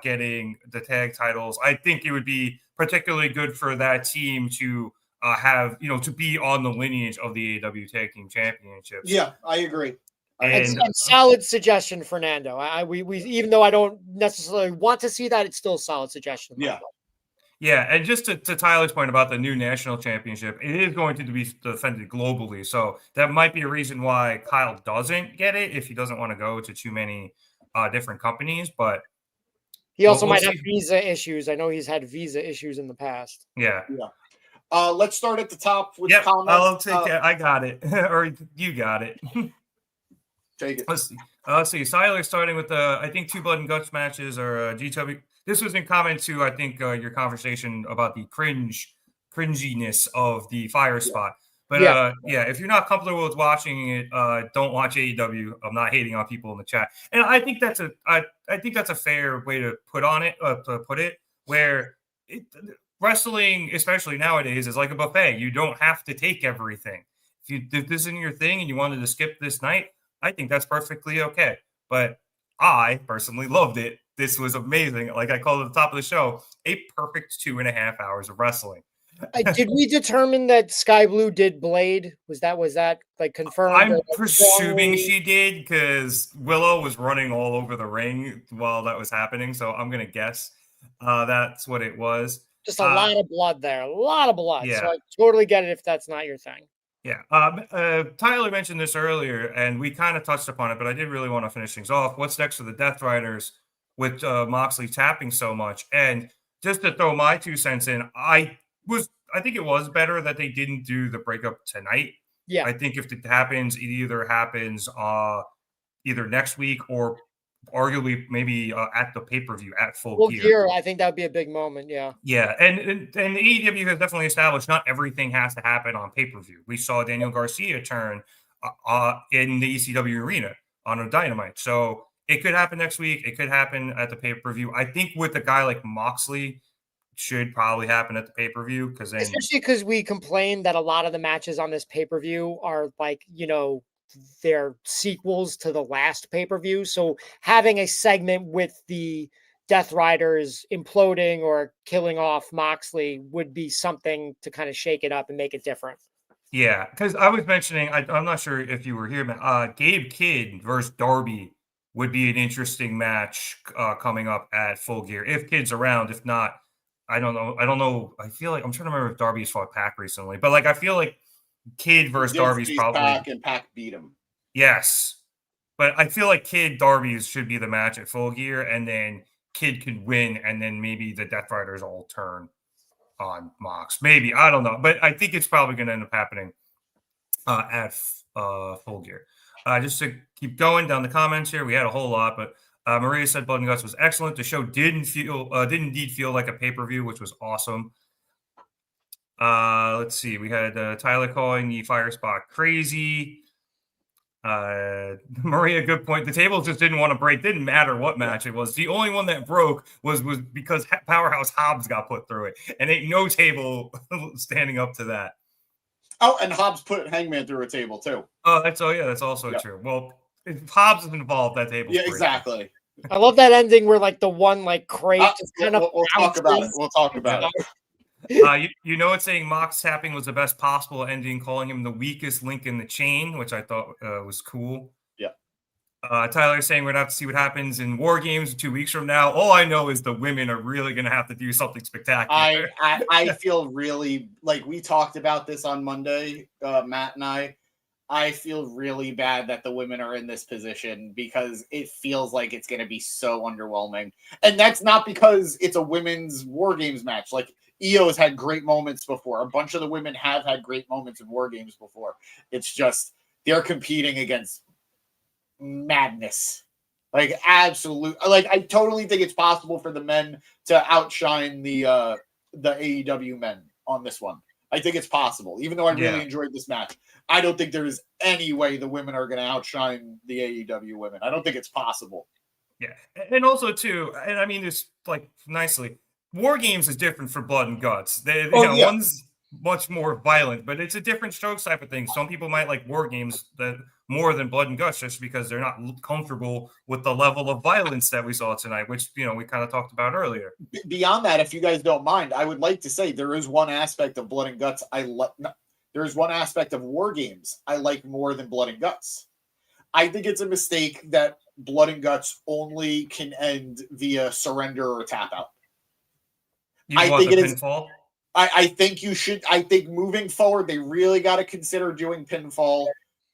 getting the tag titles. I think it would be particularly good for that team to have, to be on the lineage of the AEW Tag Team Championships. Yeah, I agree. And solid suggestion, Fernando. We even though I don't necessarily want to see that, it's still a solid suggestion. Yeah, and just to Tyler's point about the new national championship, it is going to be defended globally. So that might be a reason why Kyle doesn't get it if he doesn't want to go to too many different companies. But He also we'll might have see. visa issues. I know he's had visa issues in the past. Yeah. Let's start at the top with Yep, comments. I'll take it. I got it. Or you got it. Take it. Let's see. Tyler starting with I think 2 blood and guts matches or GW. This was in comment to, I think, your conversation about the cringiness of the fire spot. But if you're not comfortable with watching it, don't watch AEW. I'm not hating on people in the chat, and I think that's a fair way to put it. Where wrestling, especially nowadays, is like a buffet. You don't have to take everything. If this isn't your thing and you wanted to skip this night, I think that's perfectly okay. But I personally loved it. This was amazing. Like I called at the top of the show, a perfect 2.5 hours of wrestling. Did we determine that Sky Blue did Blade? Was that like confirmed? I'm presuming she did because Willow was running all over the ring while that was happening. So I'm going to guess that's what it was. Just a lot of blood there. A lot of blood. Yeah. So I totally get it if that's not your thing. Yeah. Tyler mentioned this earlier, and we kind of touched upon it, but I did really want to finish things off. What's next for the Death Riders with Moxley tapping so much? And just to throw my 2 cents in, I think it was better that they didn't do the breakup tonight. Yeah. I think if it happens, it either happens either next week or arguably maybe at the pay-per-view at Full Gear. I think that would be a big moment. Yeah. Yeah. And AEW has definitely established not everything has to happen on pay-per-view. We saw Daniel Garcia turn in the ECW arena on a Dynamite. So it could happen next week. It could happen at the pay-per-view. I think with a guy like Moxley, should probably happen at the pay-per-view especially because we complained that a lot of the matches on this pay-per-view are like, they're sequels to the last pay-per-view. So having a segment with the Death Riders imploding or killing off Moxley would be something to kind of shake it up and make it different. Yeah, because I was mentioning, I'm not sure if you were here, man. Gabe Kidd versus Darby would be an interesting match coming up at Full Gear. If Kidd's around, if not, I don't know. I feel like I'm trying to remember if Darby's fought Pac recently, but like I feel like Kidd versus Darby's probably Pac, and Pac beat him. Yes, but I feel like Kidd Darby's should be the match at Full Gear, and then Kidd could win, and then maybe the Death Riders all turn on Mox. Maybe, I don't know, but I think it's probably going to end up happening at Full Gear. Just to keep going down the comments here, we had a whole lot, but Maria said Blood and Guts was excellent. The show did indeed feel like a pay-per-view, which was awesome. Let's see. We had Tyler calling the fire spot crazy. Maria, good point. The tables just didn't want to break. Didn't matter what match it was. The only one that broke was because Powerhouse Hobbs got put through it, and ain't no table standing up to that. Oh, and Hobbs put Hangman through a table too. Oh, that's also true. Well, if Hobbs is involved, that table's breaking. Exactly. I love that ending where like the one like crate just kind of we'll talk about it. We'll talk about it. It's saying Mox tapping was the best possible ending, calling him the weakest link in the chain, which I thought was cool. Yeah. Tyler saying we're going to have to see what happens in War Games 2 weeks from now. All I know is the women are really going to have to do something spectacular. I feel really like we talked about this on Monday, Matt and I feel really bad that the women are in this position because it feels like it's going to be so underwhelming. And that's not because it's a women's War Games match. Like, Io's had great moments before. A bunch of the women have had great moments in War Games before. It's just they're competing against madness. Like, absolute. Like, I totally think it's possible for the men to outshine the AEW men on this one. I think it's possible, even though I really enjoyed this match. I don't think there's any way the women are going to outshine the AEW women. I don't think it's possible. Yeah. And also, too, and I mean this like nicely, War Games is different for Blood and Guts. One's much more violent, but it's a different strokes type of thing. Some people might like War Games that more than Blood and Guts just because they're not comfortable with the level of violence that we saw tonight, which, we kind of talked about earlier. Beyond that, if you guys don't mind, I would like to say there is one aspect of Blood and Guts there's one aspect of War Games I like more than Blood and Guts. I think it's a mistake that Blood and Guts only can end via surrender or tap out. I want think the it is. pinfall? I think you should. I think moving forward, they really got to consider doing pinfall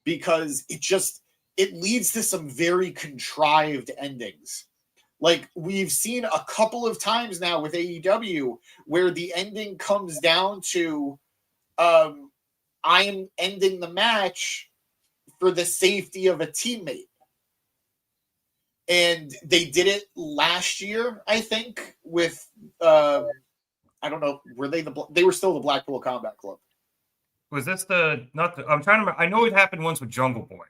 because it leads to some very contrived endings. Like we've seen a couple of times now with AEW where the ending comes down to I'm ending the match for the safety of a teammate. And they did it last year, I think, with I don't know, were they were still the Blackpool Combat Club. Was this I'm trying to remember. I know it happened once with Jungle Boy.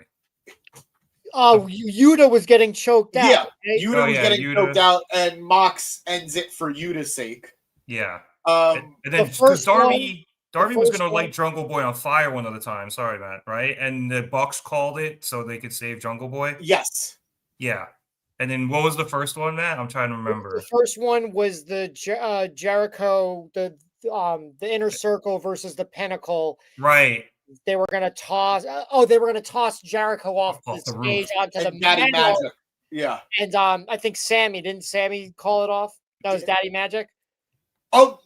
Yuta was getting choked out. Yeah, right? Yuta was getting choked out, and Mox ends it for Yuta's sake. Yeah. And then because Darby was going to one- light Jungle Boy on fire one of the times. Sorry, Matt. Right, and the Bucks called it so they could save Jungle Boy. Yes. Yeah. And then what was the first one, Matt? I'm trying to remember. The first one was the Jericho, the Inner Circle versus the Pinnacle. Right. They were going to toss. They were going to toss Jericho off the stage roof. onto the Daddy metal. Magic. Yeah. And I think didn't Sammy call it off? That was Daddy Magic. Oh.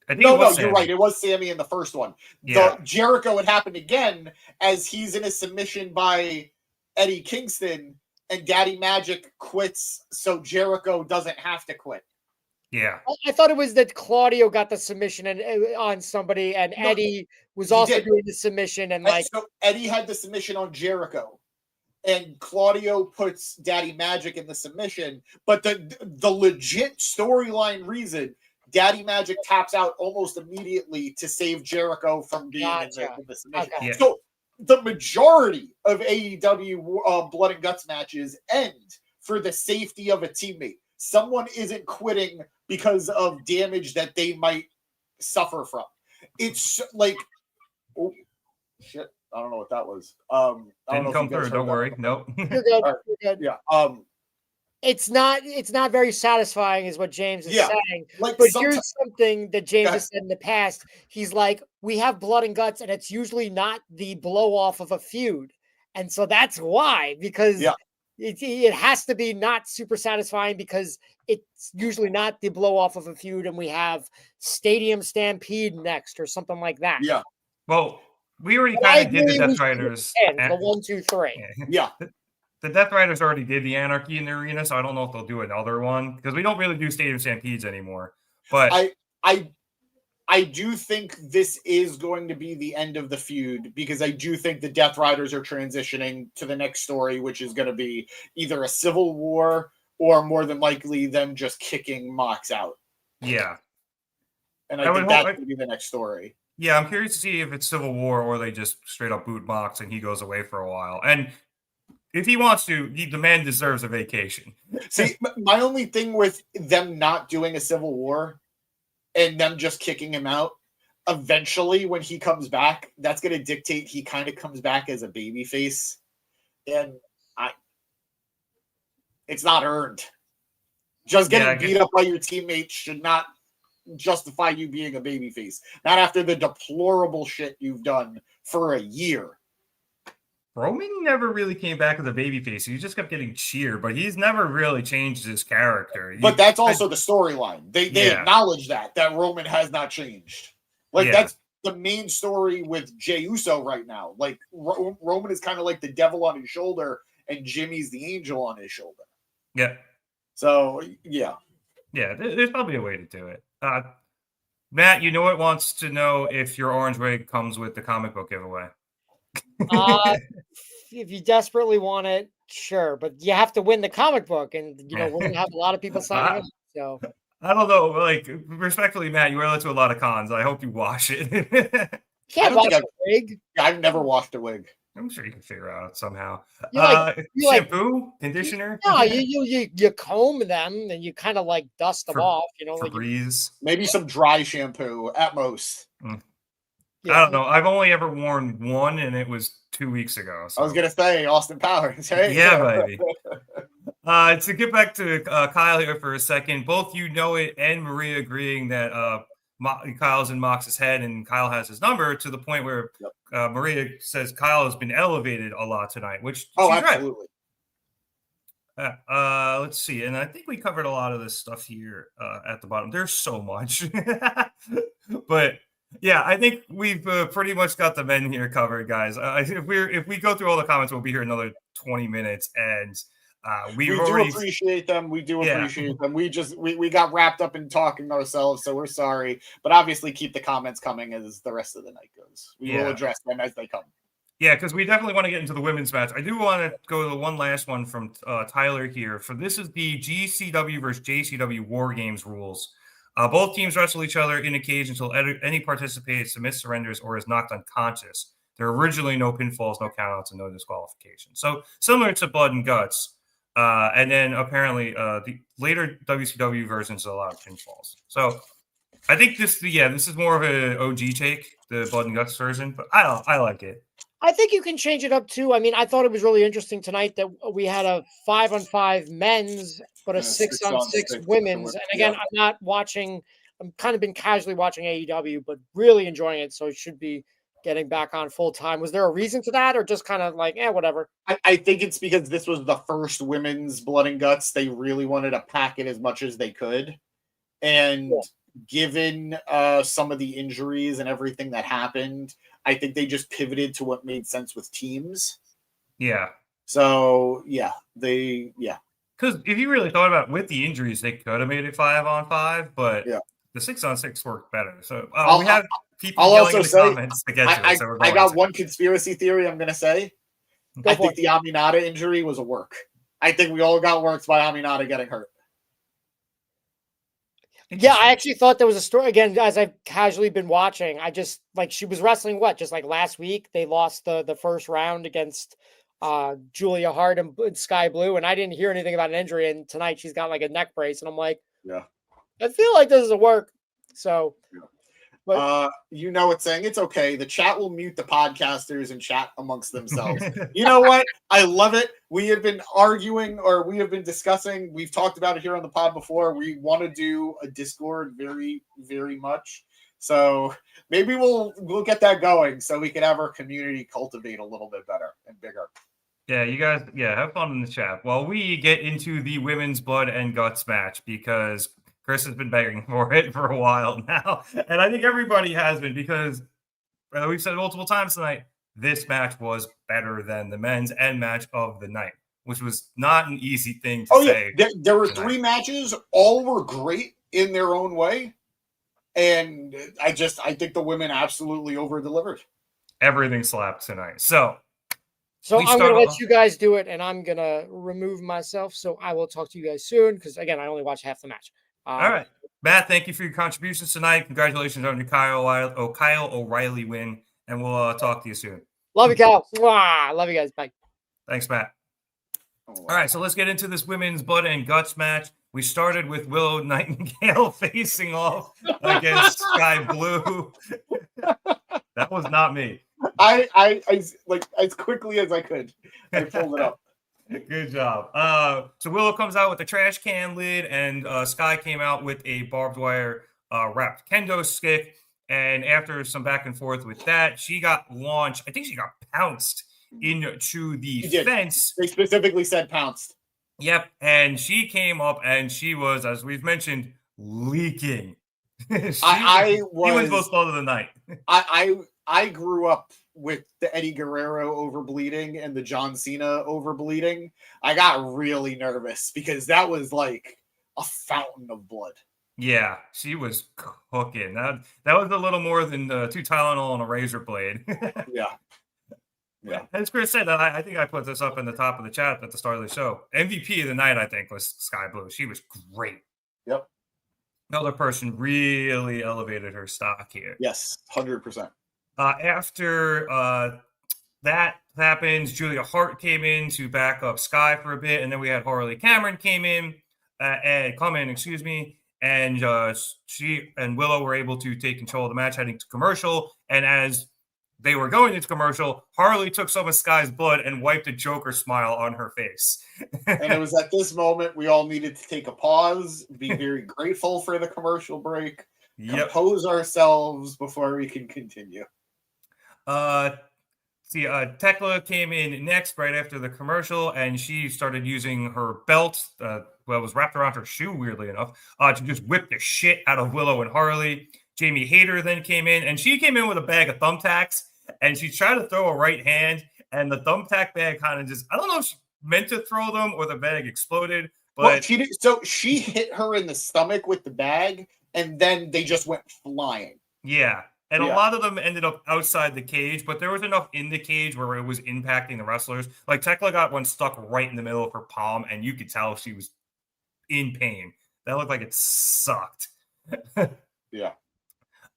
I think No, Sammy. you're right. It was Sammy in the first one. Yeah. The Jericho had happened again as he's in a submission by Eddie Kingston, and Daddy Magic quits so Jericho doesn't have to quit. Yeah. I thought it was that Claudio got the submission on somebody, and Eddie was also doing the submission, and so Eddie had the submission on Jericho, and Claudio puts Daddy Magic in the submission. But the legit storyline reason, Daddy Magic taps out almost immediately to save Jericho from being in the submission. Okay. Yeah. So the majority of AEW Blood and Guts matches end for the safety of a teammate. Someone isn't quitting because of damage that they might suffer from. It's like, oh shit, I don't know what that was. Didn't come through. Don't worry. Nope. you're good. Right. You're good. Yeah. It's not very satisfying, is what James is saying. Like but here's something that James has said in the past. He's like, we have blood and guts, and it's usually not the blow off of a feud, and so that's why, because it has to be not super satisfying because it's usually not the blow off of a feud, and we have Stadium Stampede next or something like that. Yeah. Well, we already kind of did the Death Riders. The 1, 2, 3. Yeah. The Death Riders already did the Anarchy in the arena, so I don't know if they'll do another one because we don't really do Stadium Stampedes anymore. But I do think this is going to be the end of the feud because I do think the Death Riders are transitioning to the next story, which is going to be either a civil war or more than likely them just kicking Mox out. Yeah. And I think that's going to be the next story. Yeah, I'm curious to see if it's civil war or they just straight up boot Mox and he goes away for a while. And if he wants to, the man deserves a vacation. See, my only thing with them not doing a civil war and them just kicking him out, eventually when he comes back, that's going to dictate he kind of comes back as a babyface. And it's not earned. Just getting beat up by your teammates should not justify you being a babyface. Not after the deplorable shit you've done for a year. Roman never really came back as a babyface. He just kept getting cheered, but he's never really changed his character. But that's also the storyline. They acknowledge that Roman has not changed. That's the main story with Jey Uso right now. Like Roman is kind of like the devil on his shoulder, and Jimmy's the angel on his shoulder. Yeah. So yeah. Yeah, there's probably a way to do it. Matt, you know what wants to know if your orange wig comes with the comic book giveaway. If you desperately want it, sure, but you have to win the comic book, and we're gonna have a lot of people signing up. So I don't know, like respectfully, Matt, you wear that to a lot of cons. I hope you wash it. Can't wash a wig. I've never washed a wig. I'm sure you can figure it out somehow. You shampoo, conditioner. No, you comb them and you kind of like dust them off. Febreze. Maybe some dry shampoo at most. Yeah. I don't know. I've only ever worn one, and it was 2 weeks ago. So. I was gonna say Austin Powers. Hey? Yeah, baby. To get back to Kyle here for a second, both you know it and Maria agreeing that Kyle's in Mox's head, and Kyle has his number to the point where Maria says Kyle has been elevated a lot tonight, which she's absolutely. Let's see. And I think we covered a lot of this stuff here at the bottom. There's so much. But yeah, I think we've pretty much got the men here covered, guys. If we go through all the comments, we'll be here another 20 minutes. And we do appreciate them. We do appreciate them. We got wrapped up in talking ourselves, so we're sorry. But obviously, keep the comments coming as the rest of the night goes. We will address them as they come. Yeah, because we definitely want to get into the women's match. I do want to go to the one last one from Tyler here. This is the GCW versus JCW War Games rules. Both teams wrestle each other in a cage until any participator submits, surrenders, or is knocked unconscious. There are originally no pinfalls, no countouts, and no disqualifications. So similar to Blood and Guts. And then apparently the later WCW versions allow pinfalls. So I think this is more of an OG take, the Blood and Guts version, but I like it. I think you can change it up too. I mean, I thought it was really interesting tonight that we had a 5-on-5 men's, but a 6-on-6 women's. And again, I'm not watching. I'm kind of been casually watching AEW, but really enjoying it. So it should be getting back on full time. Was there a reason to that, or just kind of like, whatever? I think it's because this was the first women's Blood and Guts. They really wanted to pack it as much as they could, and given some of the injuries and everything that happened, I think they just pivoted to what made sense with teams. Yeah. So because if you really thought about it, with the injuries, they could have made it 5-on-5, but the 6-on-6 worked better. So we have people yelling in the comments to get to it. So I got one conspiracy theory I'm going to say. I think the Aminata injury was a work. I think we all got worked by Aminata getting hurt. Yeah, I actually thought there was a story, again, as I've casually been watching. I just, she was wrestling just like last week. They lost the first round against Julia Hart and Skye Blue, and I didn't hear anything about an injury. And tonight she's got a neck brace, and I'm like, I feel like this is a work. So, but it's saying it's okay. The chat will mute the podcasters and chat amongst themselves. You know what? I love it. We have been arguing, or we have been discussing. We've talked about it here on the pod before. We want to do a Discord very, very much. So maybe we'll get that going so we can have our community cultivate a little bit better and bigger. Yeah, you guys, have fun in the chat while we get into the women's Blood and Guts match, because Kris has been begging for it for a while now. And I think everybody has been, because we've said multiple times tonight, this match was better than the men's end match of the night, which was not an easy thing to say. Yeah. There were 3 matches. All were great in their own way. And I think the women absolutely over-delivered. Everything slapped tonight. So I'm going to let you guys do it, and I'm going to remove myself. So I will talk to you guys soon, because, again, I only watched half the match. All right. Matt, thank you for your contributions tonight. Congratulations on your Kyle O'Reilly win, and we'll talk to you soon. Love you, Kyle. Mwah. Love you guys. Bye. Thanks, Matt. All right, so let's get into this women's Blood and Guts match. We started with Willow Nightingale facing off against Skye Blue. That was not me. I as quickly as I could, I pulled it up. Good job. So Willow comes out with a trash can lid, and Skye came out with a barbed wire wrapped kendo stick. And after some back and forth with that, she got launched. I think she got pounced into the fence. They specifically said pounced. Yep. And she came up, and she was, as we've mentioned, leaking. She was both slow of the night. I grew up with the Eddie Guerrero overbleeding and the John Cena overbleeding. I got really nervous because that was like a fountain of blood. Yeah, she was cooking. That was a little more than 2 Tylenol and a razor blade. Yeah. As Kris said, I think I put this up in the top of the chat at the start of the show. MVP of the night, I think, was Skye Blue. She was great. Yep. Another person really elevated her stock here. Yes, 100%. After that happens, Julia Hart came in to back up Skye for a bit, and then we had Harley Cameron come in, and she and Willow were able to take control of the match heading to commercial. And as they were going into commercial, Harley took some of Skye's blood and wiped a Joker smile on her face. And it was at this moment we all needed to take a pause, be very grateful for the commercial break, compose ourselves before we can continue. See, Thekla came in next right after the commercial, and she started using her belt, it was wrapped around her shoe, weirdly enough, to just whip the shit out of Willow and Harley. Jamie Hayter then came in, and she came in with a bag of thumbtacks, and she tried to throw a right hand, and the thumbtack bag kind of just, I don't know if she meant to throw them or the bag exploded, but... Well, she did, so she hit her in the stomach with the bag, and then they just went flying. Yeah. And a lot of them ended up outside the cage, but there was enough in the cage where it was impacting the wrestlers. Like Thekla got one stuck right in the middle of her palm, and you could tell she was in pain. That looked like it sucked. Yeah.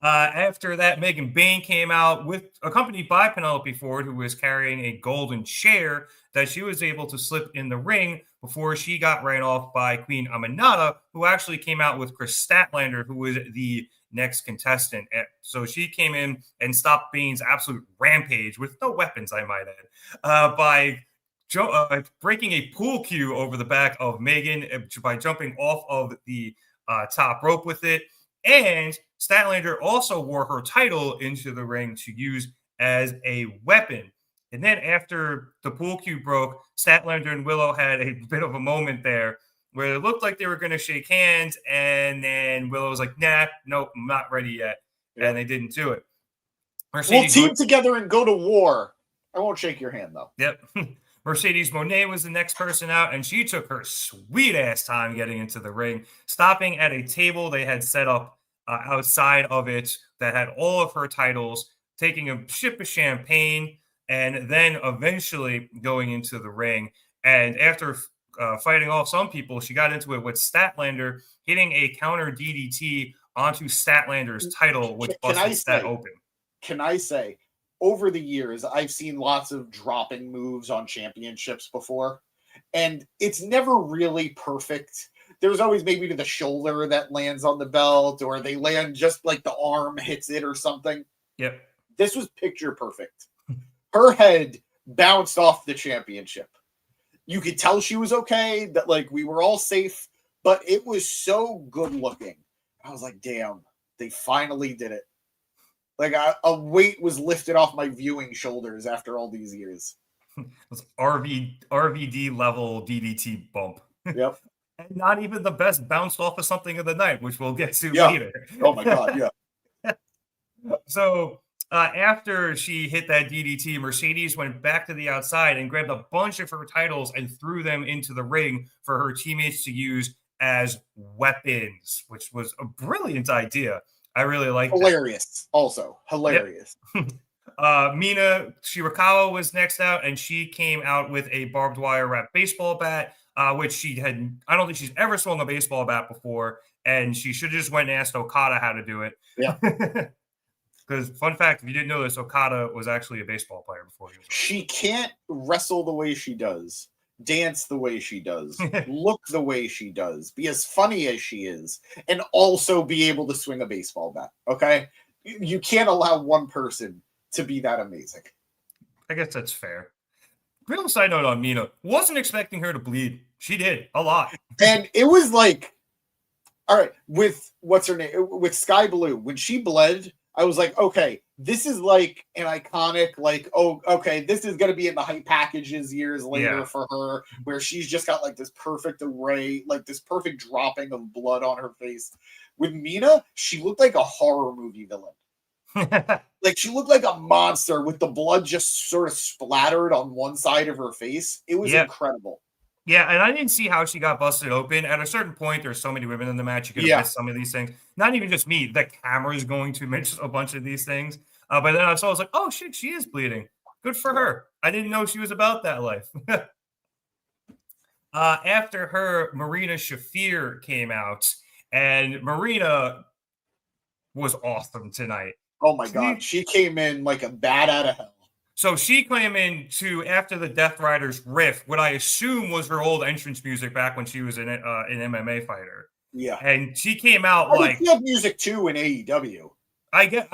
After that, Bayne came out accompanied by Penelope Ford, who was carrying a golden chair that she was able to slip in the ring before she got ran off by Queen Aminata, who actually came out with Kris Statlander, who was the next contestant. So she came in and stopped Bayne's absolute rampage with no weapons, I might add, by breaking a pool cue over the back of Megan by jumping off of the top rope with it. And Statlander also wore her title into the ring to use as a weapon. And then after the pool cue broke, Statlander and Willow had a bit of a moment there where it looked like they were going to shake hands, and then Willow was like, nah, nope, I'm not ready yet. Yeah. And they didn't do it. We'll team together and go to war. I won't shake your hand, though. Yep. Mercedes Moné was the next person out, and she took her sweet-ass time getting into the ring, stopping at a table they had set up outside of it that had all of her titles, taking a sip of champagne, and then eventually going into the ring. And after fighting off some people, she got into it with Statlander hitting a counter DDT onto Statlander's title, which busted Stat open. Can I say, over the years, I've seen lots of dropping moves on championships before, and it's never really perfect. There's always maybe to the shoulder that lands on the belt, or they land just like the arm hits it or something. Yep. This was picture perfect. Her head bounced off the championship. You could tell she was okay, that like we were all safe, but it was so good looking. I was like, damn, they finally did it. Like a weight was lifted off my viewing shoulders after all these years. It was RVD level DDT bump. Yep. And not even the best bounced off of something of the night, which we'll get to later. Oh my God, yeah. So after she hit that DDT, Mercedes went back to the outside and grabbed a bunch of her titles and threw them into the ring for her teammates to use as weapons, which was a brilliant idea. I really like that. Hilarious. Also, hilarious. Yep. Mina Shirakawa was next out, and she came out with a barbed wire wrapped baseball bat, which she had. I don't think she's ever swung a baseball bat before, and she should have just went and asked Okada how to do it. Yeah. Because, fun fact, if you didn't know this, Okada was actually a baseball player before he was. She can't wrestle the way she does, dance the way she does, look the way she does, be as funny as she is, and also be able to swing a baseball bat. Okay? You can't allow one person to be that amazing. I guess that's fair. Real side note on Mina. Wasn't expecting her to bleed. She did a lot. And it was like, all right, with what's her name? With Skye Blue, when she bled, I was like, okay, this is like an iconic, like, oh, okay, this is going to be in the hype packages years later for her, where she's just got like this perfect array, like this perfect dropping of blood on her face. With Mina, she looked like a horror movie villain. Like she looked like a monster with the blood just sort of splattered on one side of her face. It was incredible. Yeah, and I didn't see how she got busted open. At a certain point, there's so many women in the match, you could have missed some of these things. Not even just me. The camera is going to miss a bunch of these things. But then I was like, oh, shit, she is bleeding. Good for her. I didn't know she was about that life. After her, Marina Shafir came out, and Marina was awesome tonight. Oh, my God. She came in like a bat out of hell. So she came in to after the Death Riders riff, what I assume was her old entrance music back when she was an MMA fighter. Yeah, and she came out like she had music too in AEW. I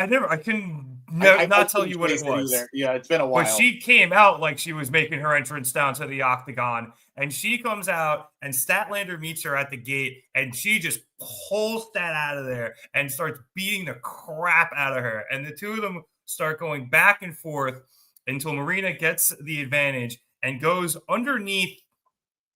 not tell you what it was. Yeah, it's been a while. But she came out like she was making her entrance down to the octagon, and she comes out, and Statlander meets her at the gate, and she just pulls that out of there and starts beating the crap out of her, and the two of them start going back and forth. until Marina gets the advantage and goes underneath.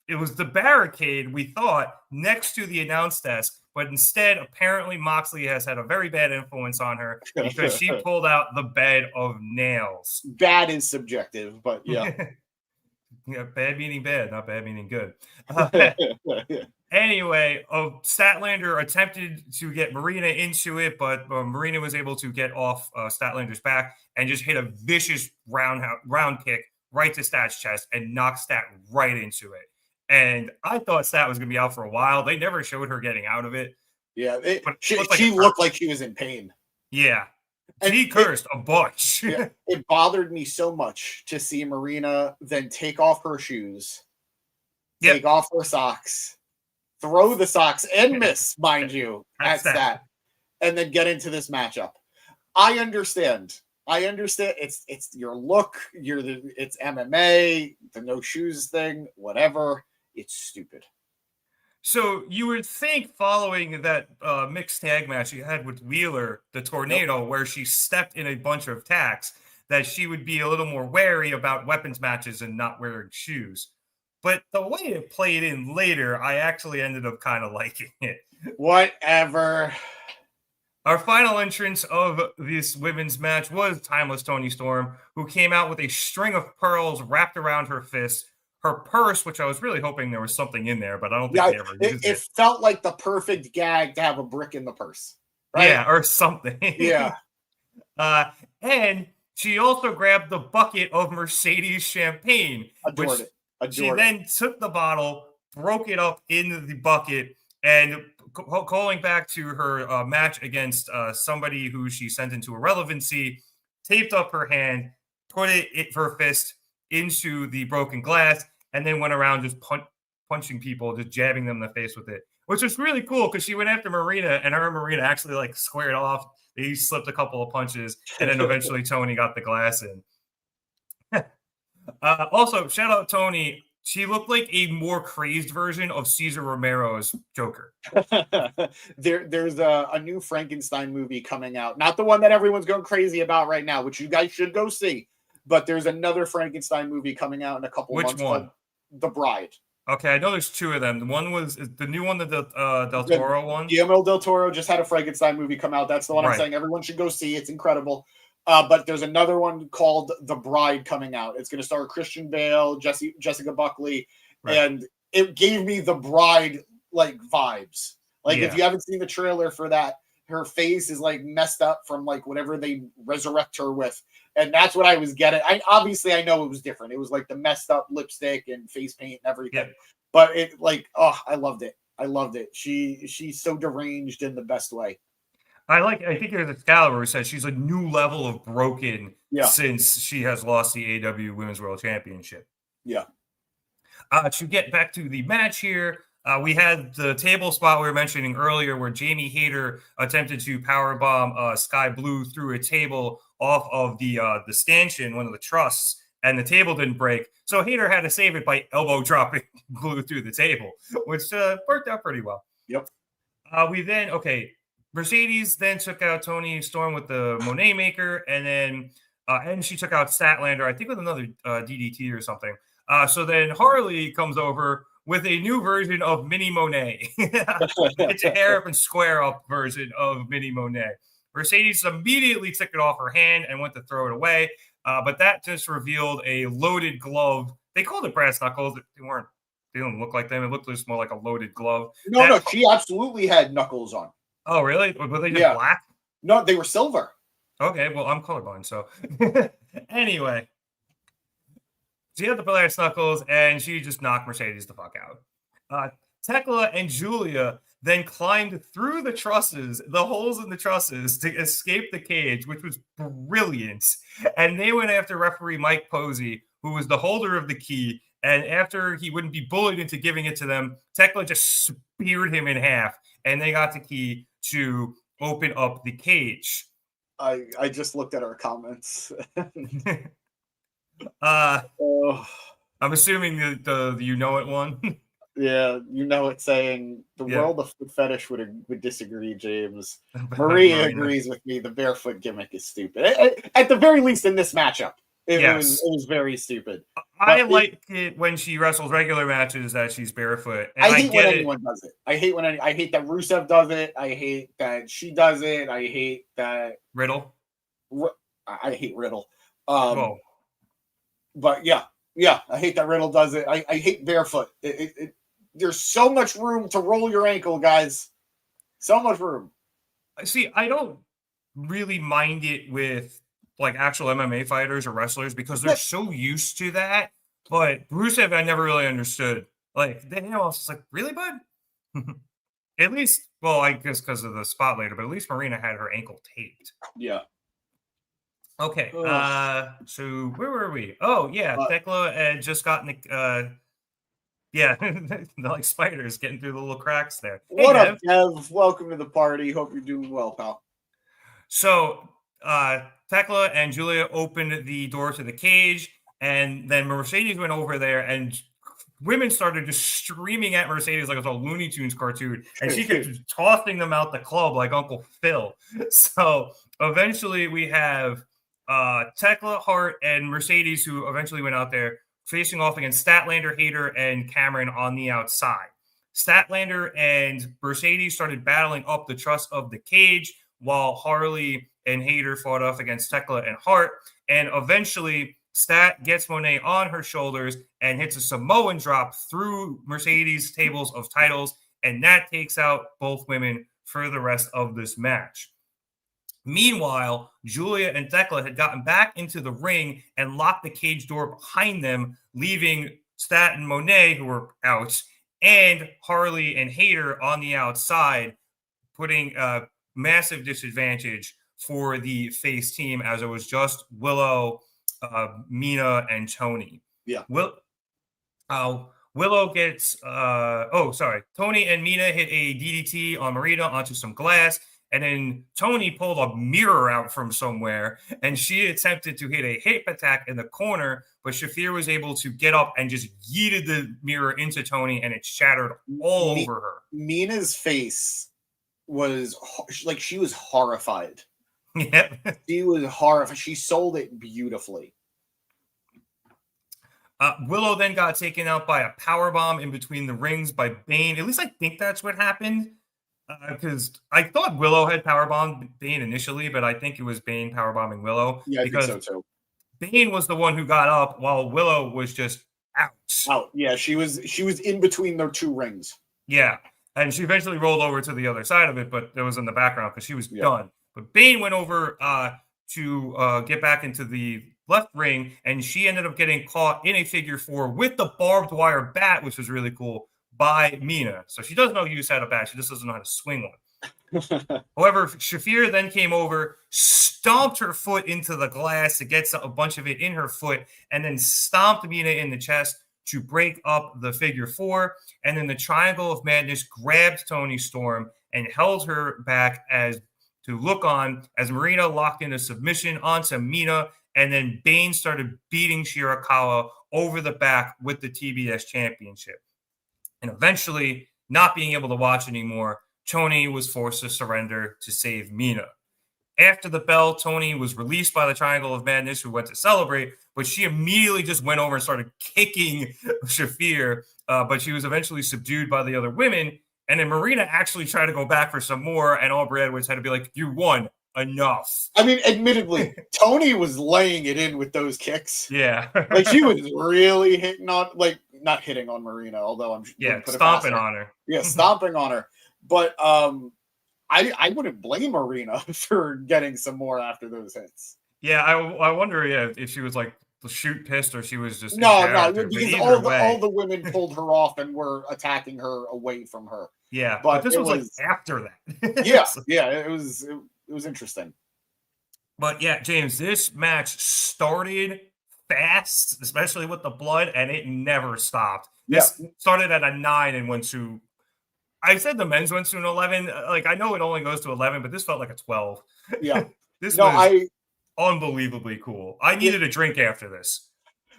It was the barricade, we thought, next to the announce desk, but instead, apparently, Moxley has had a very bad influence on her because she pulled out the bed of nails. Bad is subjective, but yeah. Yeah, bad meaning bad, not bad meaning good. Anyway, Statlander attempted to get Marina into it, but Marina was able to get off Statlander's back and just hit a vicious round kick right to Stat's chest and knocked Stat right into it. And I thought Stat was going to be out for a while. They never showed her getting out of it. Yeah, she looked like she was in pain. Yeah. And he cursed a bunch. Yeah, it bothered me so much to see Marina then take off her shoes, take off her socks, throw the socks and miss, mind you, at Stat, and then get into this matchup. I understand. It's your look. It's MMA, the no shoes thing, whatever. It's stupid. So you would think following that mixed tag match you had with Wheeler, the Tornado, where she stepped in a bunch of tacks, that she would be a little more wary about weapons matches and not wearing shoes. But the way it played in later, I actually ended up kind of liking it. Whatever. Our final entrance of this women's match was Timeless Toni Storm, who came out with a string of pearls wrapped around her fist. Her purse, which I was really hoping there was something in there, but I don't think they ever used it. It felt like the perfect gag to have a brick in the purse. Right? Yeah, or something. Yeah. And she also grabbed the bucket of Mercedes champagne. Adored it. She then took the bottle, broke it up into the bucket, and calling back to her match against somebody who she sent into irrelevancy, taped up her hand, put her fist into the broken glass, and then went around just punching people, just jabbing them in the face with it, which was really cool because she went after Marina, and her and Marina actually like squared off. They slipped a couple of punches, and then eventually Toni got the glass in. Also, shout out Toni. She looked like a more crazed version of Cesar Romero's Joker. There's a new Frankenstein movie coming out. Not the one that everyone's going crazy about right now, which you guys should go see. But there's another Frankenstein movie coming out in a couple months. Which one? The Bride. Okay, I know there's two of them. The one was the new one, the Del Toro one. Guillermo del Toro just had a Frankenstein movie come out. That's the one I'm saying everyone should go see. It's incredible. But there's another one called The Bride coming out. It's going to star Christian Bale, Jessica Buckley, and it gave me The Bride like vibes. Like if you haven't seen the trailer for that, her face is like messed up from like whatever they resurrect her with. And that's what I was getting. I know it was different. It was like the messed up lipstick and face paint and everything. Yeah. But it like, I loved it. I loved it. She's so deranged in the best way. I think there's Excalibur who said she's a new level of broken since she has lost the AEW Women's World Championship. Yeah. To get back to the match here, we had the table spot we were mentioning earlier where Jamie Hayter attempted to powerbomb Skye Blue through a table off of the stanchion, one of the trusses, and the table didn't break. So Hayter had to save it by elbow dropping Blue through the table, which worked out pretty well. Yep. Mercedes then took out Toni Storm with the Moné Maker, and then and she took out Statlander, I think with another DDT or something. So then Harley comes over with a new version of Mini Moné. It's a hair up and square up version of Mini Moné. Mercedes immediately took it off her hand and went to throw it away, but that just revealed a loaded glove. They called it brass knuckles. They don't look like them. It looked just more like a loaded glove. No, she absolutely had knuckles on. Oh, really? Were they just black? No, they were silver. Okay, well, I'm colorblind, so. Anyway. She had the brass knuckles, and she just knocked Mercedes the fuck out. Thekla and Julia then climbed through the trusses, the holes in the trusses, to escape the cage, which was brilliant. And they went after referee Mike Posey, who was the holder of the key. And after he wouldn't be bullied into giving it to them, Thekla just speared him in half, and they got the key to open up the cage. I just looked at our comments. I'm assuming the you know it one. Yeah, you know it saying the world of foot fetish would disagree, James. Maria agrees with me. The barefoot gimmick is stupid. At the very least in this matchup. It Yes. was very stupid. I like it when she wrestles regular matches that she's barefoot. And I hate when anyone does it. I hate that Rusev does it. I hate that she does it. I hate that Riddle. I hate Riddle. Whoa. But yeah, I hate that Riddle does it. I hate barefoot. There's so much room to roll your ankle, guys. So much room. See, I don't really mind it with like actual MMA fighters or wrestlers because they're so used to that. But Rusev, I never really understood. Like, I was like, really, bud? At least, well, I guess because of the spot later, but at least Marina had her ankle taped. Yeah. Okay. So where were we? Oh, yeah. Thekla had just gotten they're like spiders getting through the little cracks there. What up, Dev? Welcome to the party. Hope you're doing well, pal. So, Thekla and Julia opened the door to the cage, and then Mercedes went over there, and women started just screaming at Mercedes like it was a Looney Tunes cartoon, and she kept tossing them out the club like Uncle Phil. So, eventually we have Thekla, Hart, and Mercedes, who eventually went out there, facing off against Statlander, Hayter, and Cameron on the outside. Statlander and Mercedes started battling up the truss of the cage, while Harley and Hayter fought off against Thekla and Hart. And eventually, Stat gets Moné on her shoulders and hits a Samoan drop through Mercedes' tables of titles, and that takes out both women for the rest of this match. Meanwhile, Julia and Thekla had gotten back into the ring and locked the cage door behind them, leaving Stat and Moné, who were out, and Harley and Hayter on the outside, putting massive disadvantage for the face team, as it was just Willow, Mina, and Toni. Yeah. Willow gets Toni and Mina hit a DDT on Marina onto some glass, and then Toni pulled a mirror out from somewhere, and she attempted to hit a hip attack in the corner, but Shafir was able to get up and just yeeted the mirror into Toni, and it shattered all over her. Mina's face was like she was horrified. Yeah. She was horrified. She sold it beautifully. Willow then got taken out by a powerbomb in between the rings by Bayne. At least I think that's what happened. Because I thought Willow had powerbombed Bayne initially, but I think it was Bayne powerbombing Willow. Yeah, I think so too. Bayne was the one who got up while Willow was just out. Out. Yeah, she was in between their two rings. Yeah. And she eventually rolled over to the other side of it, but it was in the background because she was done. But Bayne went over to get back into the left ring, and she ended up getting caught in a figure four with the barbed wire bat, which was really cool, by Mina. So she does know use how to bat. She just doesn't know how to swing one. However, Shafir then came over, stomped her foot into the glass to get a bunch of it in her foot, and then stomped Mina in the chest to break up the figure four. And then the Triangle of Madness grabbed Toni Storm and held her back as to look on as Marina locked in a submission onto Mina, and then Bayne started beating Shirakawa over the back with the TBS championship. And eventually, not being able to watch anymore, Toni was forced to surrender to save Mina. After the bell, Toni was released by the Triangle of Madness, who went to celebrate, but she immediately just went over and started kicking Shafir, but she was eventually subdued by the other women. And then Marina actually tried to go back for some more, and Aubrey Edwards had to be like, you won. Enough. I mean, admittedly, Toni was laying it in with those kicks. Yeah. Like, she was really hitting on, like, not hitting on Marina, although I'm stomping on her. Yeah, stomping on her. But I wouldn't blame Marina for getting some more after those hits. Yeah, I wonder if she was like shoot pissed or she was just no, because all the women pulled her off and were attacking her away from her. Yeah, but this was like after that. yeah, it was interesting. But yeah, James, this match started fast, especially with the blood, and it never stopped. This started at a 9 and went to, I said the men's went to an 11. Like, I know it only goes to 11, but this felt like a 12. Yeah. This was unbelievably cool. I needed a drink after this.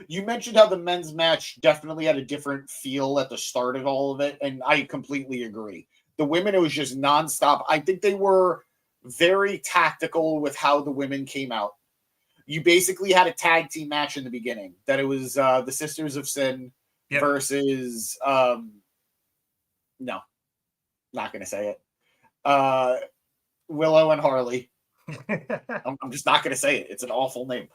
You mentioned how the men's match definitely had a different feel at the start of all of it, and I completely agree. The women, it was just nonstop. I think they were very tactical with how the women came out. you basically had a tag team match in the beginning. That it was the Sisters of Sin versus no, not gonna say it. Willow and Harley. I'm just not gonna say it. It's an awful name.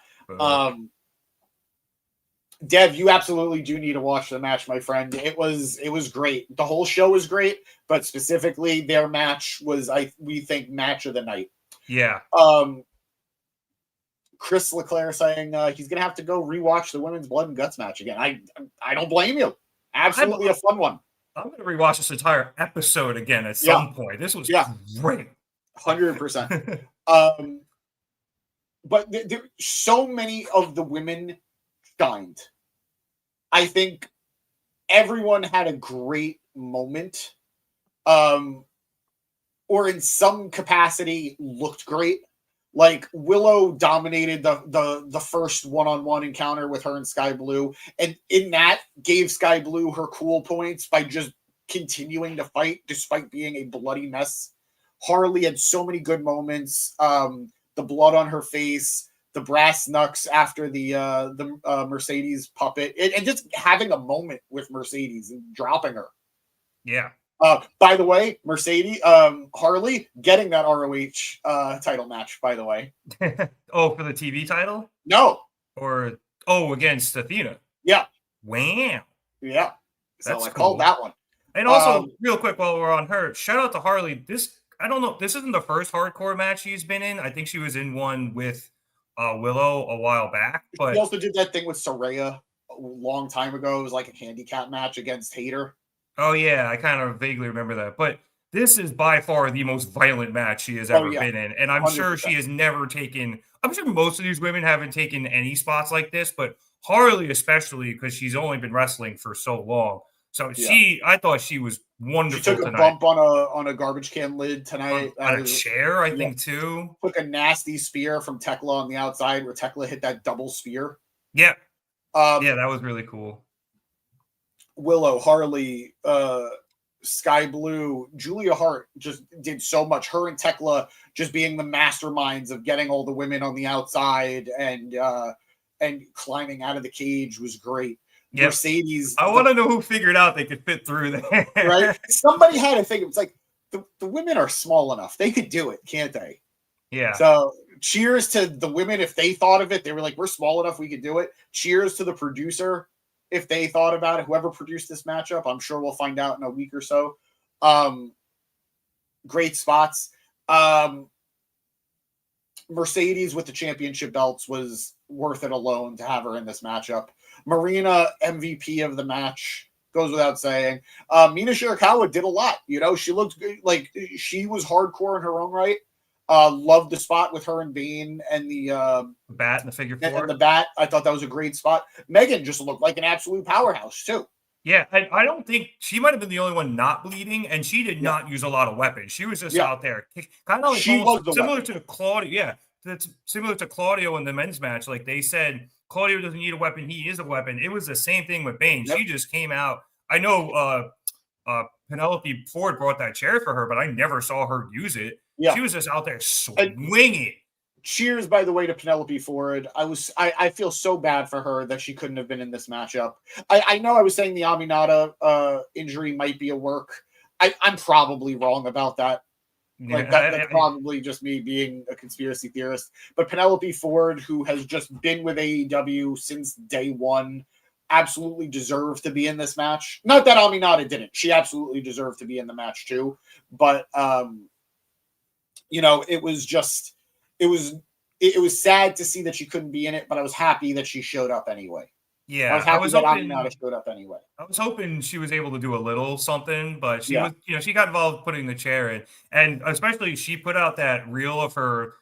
Dev, you absolutely do need to watch the match, my friend. It was great. The whole show was great, but specifically their match was, we think, match of the night. Yeah. Chris Leclerc saying he's gonna have to go rewatch the women's blood and guts match again. I don't blame you. Absolutely a fun one. I'm gonna rewatch this entire episode again at some point. This was great. 100%. But there so many of the women shined. I think everyone had a great moment, or in some capacity looked great. Like Willow dominated the first one-on-one encounter with her and Skye Blue, and in that gave Skye Blue her cool points by just continuing to fight despite being a bloody mess. Harley had so many good moments. The blood on her face, the brass knucks after the Mercedes puppet, and just having a moment with Mercedes and dropping her. Yeah. By the way, Harley getting that ROH title match, by the way. Oh, for the TV title? No. Or, against Athena. Yeah. Wow. Yeah. So That's I cool. called that one. And also, real quick, while we're on her, shout out to Harley. I don't know, this isn't the first hardcore match she's been in. I think she was in one with Willow a while back. But she also did that thing with Saraya a long time ago. It was like a handicap match against Hayter. Oh, yeah, I kind of vaguely remember that. But this is by far the most violent match she has ever been in. And I'm 100%. Sure she has never taken... I'm sure most of these women haven't taken any spots like this, but Harley especially, because she's only been wrestling for so long. So I thought she was wonderful. She took a bump on a garbage can lid tonight. On a chair, I think, too. Took a nasty spear from Thekla on the outside where Thekla hit that double spear. Yeah. That was really cool. Willow, Harley, Skye Blue, Julia Hart just did so much. Her and Thekla just being the masterminds of getting all the women on the outside and climbing out of the cage was great. Yep. Mercedes. I want to know who figured out they could fit through there. Right? Somebody had to think. It's like the women are small enough. They could do it, can't they? Yeah. So cheers to the women if they thought of it. They were like, we're small enough, we could do it. Cheers to the producer if they thought about it. Whoever produced this matchup, I'm sure we'll find out in a week or so. Great spots. Mercedes with the championship belts was worth it alone to have her in this matchup. Marina, MVP of the match, goes without saying. Mina Shirakawa did a lot. She looked good. Like she was hardcore in her own right. Loved the spot with her and Bayne and the bat and the figure four. And the bat. I thought that was a great spot. Megan just looked like an absolute powerhouse too. Yeah, I don't think she might have been the only one not bleeding, and she did not use a lot of weapons. She was just out there, kind of like similar to Claudio. Yeah, that's similar to Claudio in the men's match. Like they said, Claudio doesn't need a weapon; he is a weapon. It was the same thing with Bayne. Yep. She just came out. I know Penelope Ford brought that chair for her, but I never saw her use it. Yeah. She was just out there swinging. Cheers, by the way, to Penelope Ford. I feel so bad for her that she couldn't have been in this matchup. I know I was saying the Aminata injury might be a work. I'm probably wrong about that. Like that's probably just me being a conspiracy theorist. But Penelope Ford, who has just been with AEW since day one, absolutely deserved to be in this match. Not that Aminata didn't. She absolutely deserved to be in the match too. But it was just it was sad to see that she couldn't be in it, but I was happy that she showed up anyway. Yeah, I was happy that Aminata showed up anyway. I was hoping she was able to do a little something, but she was, she got involved putting the chair in, and especially she put out that reel of her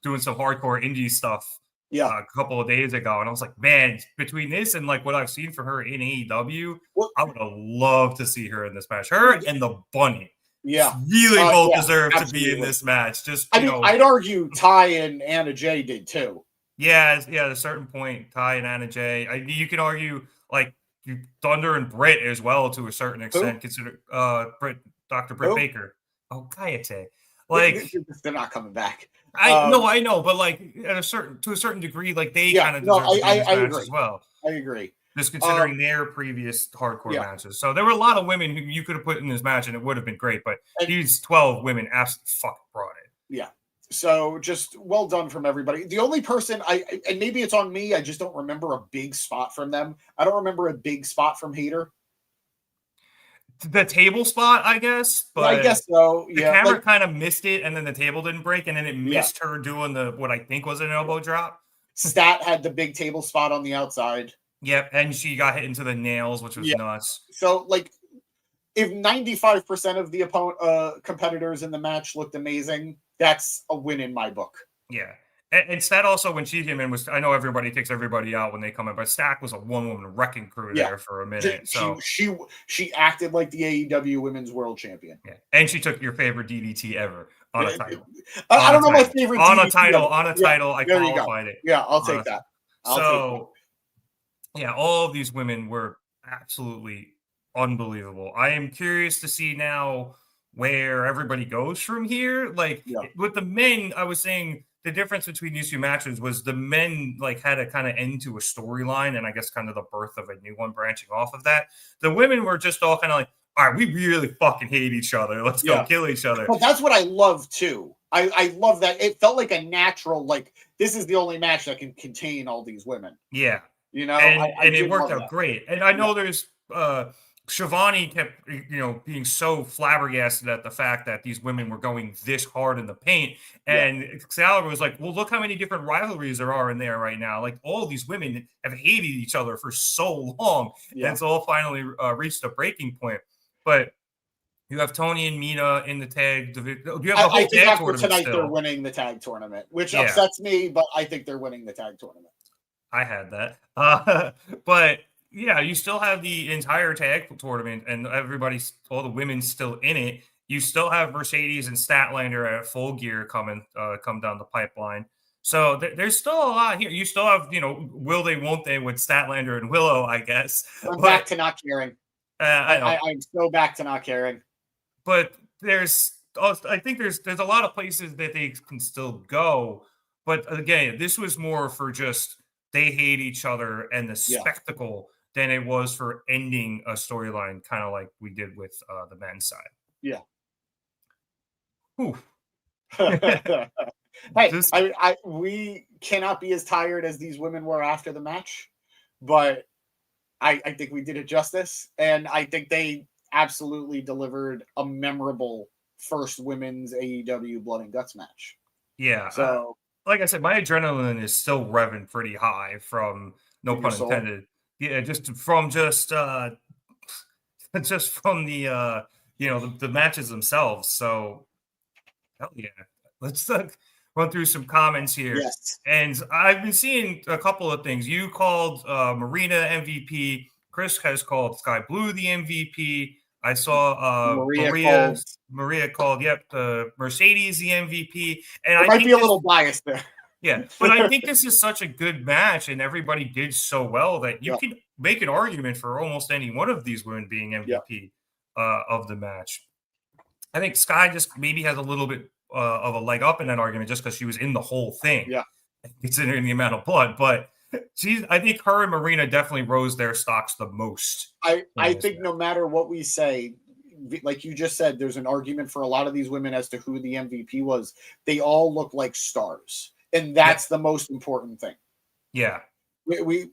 doing some hardcore indie stuff. A couple of days ago, and I was like, man, between this and like what I've seen from her in AEW, I would have loved to see her in this match. Her and the Bunny. Yeah, really both deserve to be in this match. Just I'd argue Ty and Anna Jay did too. Yeah, at a certain point, Ty and Anna Jay. You can argue like Thunder and Britt as well to a certain extent. Consider Dr. Britt Baker. Oh, Kayate. Like they're not coming back. I know, but like to a certain degree, like they kind of deserve to be in this match agree. as well. I agree. Just considering their previous hardcore Yeah. matches. So there were a lot of women who you could have put in this match and it would have been great, but these 12 women absolutely fucking brought it. Yeah. So just well done from everybody. The only person and maybe it's on me, I just don't remember a big spot from them. I don't remember a big spot from Hayter. The table spot, I guess. But I guess so. The camera kind of missed it, and then the table didn't break, and then it missed her doing what I think was an elbow drop. Stat had the big table spot on the outside. Yep, and she got hit into the nails, which was nuts. So, like, if 95% of the competitors in the match looked amazing, that's a win in my book. Yeah. And Stat also, when she came in, I know everybody takes everybody out when they come in, but Stack was a one-woman wrecking crew there for a minute. She acted like the AEW Women's World Champion. Yeah. And she took your favorite DDT ever on a title. I don't know my favorite on DDT a title. On a title, I there qualified it. Yeah, I'll take that. Yeah, all of these women were absolutely unbelievable. I am curious to see now where everybody goes from here. Like with the men, I was saying the difference between these two matches was the men like had a kind of end to a storyline, and I guess kind of the birth of a new one branching off of that. The women were just all kind of like, all right, we really fucking hate each other. Let's go kill each other. But that's what I love too. I love that. It felt like a natural, like this is the only match that can contain all these women. Yeah. You know, and it worked out great. And I know there's Shivani kept, being so flabbergasted at the fact that these women were going this hard in the paint. And Excalibur was like, well, look how many different rivalries there are in there right now. Like all these women have hated each other for so long. And it's all finally reached a breaking point. But you have Toni and Mina in the tag division. You have the whole tag tournament tonight still. They're winning the tag tournament, which upsets me, but I think they're winning the tag tournament. I had that. But yeah, you still have the entire tag tournament and all the women still in it. You still have Mercedes and Statlander at Full Gear come down the pipeline. So there's still a lot here. You still have, will they, won't they with Statlander and Willow, I guess. I'm back to not caring. I'm so back to not caring. But I think there's a lot of places that they can still go. But again, this was more for just they hate each other and the spectacle than it was for ending a storyline, kind of like we did with the men's side. Yeah. Whew. Hey, we cannot be as tired as these women were after the match, but I think we did it justice, and I think they absolutely delivered a memorable first women's AEW Blood and Guts match. Yeah. So, like I said, my adrenaline is still revving pretty high from no pun intended. Yeah, just from the the matches themselves. So hell yeah. Let's run through some comments here. Yes. And I've been seeing a couple of things. You called Marina MVP. Kris has called Skye Blue the MVP. I saw Maria called Mercedes the MVP. And I might be a little biased there. Yeah, but I think this is such a good match, and everybody did so well that you can make an argument for almost any one of these women being MVP of the match. I think Skye just maybe has a little bit of a leg up in that argument just because she was in the whole thing. Yeah, considering the amount of blood, but I think her and Marina definitely rose their stocks the most. I think no matter what we say, like you just said, there's an argument for a lot of these women as to who the MVP was. They all look like stars. And that's the most important thing. Yeah. We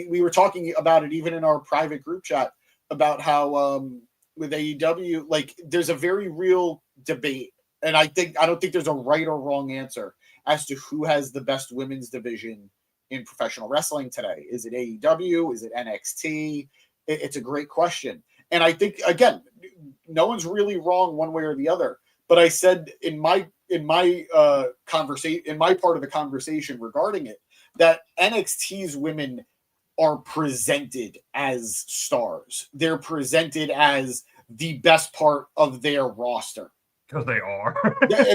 were talking about it even in our private group chat about how with AEW, like there's a very real debate. And I don't think there's a right or wrong answer as to who has the best women's division in professional wrestling today. Is it AEW? Is it NXT? It's a great question. And I think, again, no one's really wrong one way or the other. But I said in my conversation, in my part of the conversation regarding it, that NXT's women are presented as stars. They're presented as the best part of their roster. Because they are.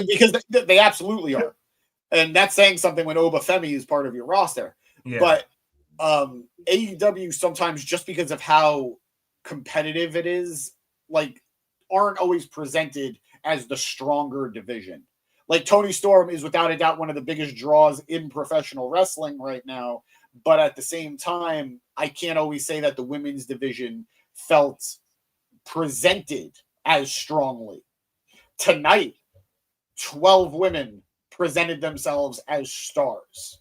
Because they absolutely are. And that's saying something when Oba Femi is part of your roster. Yeah. But AEW sometimes, just because of how competitive it is, like aren't always presented as the stronger division. Like, Toni Storm is without a doubt one of the biggest draws in professional wrestling right now. But at the same time, I can't always say that the women's division felt presented as strongly. Tonight, 12 women presented themselves as stars.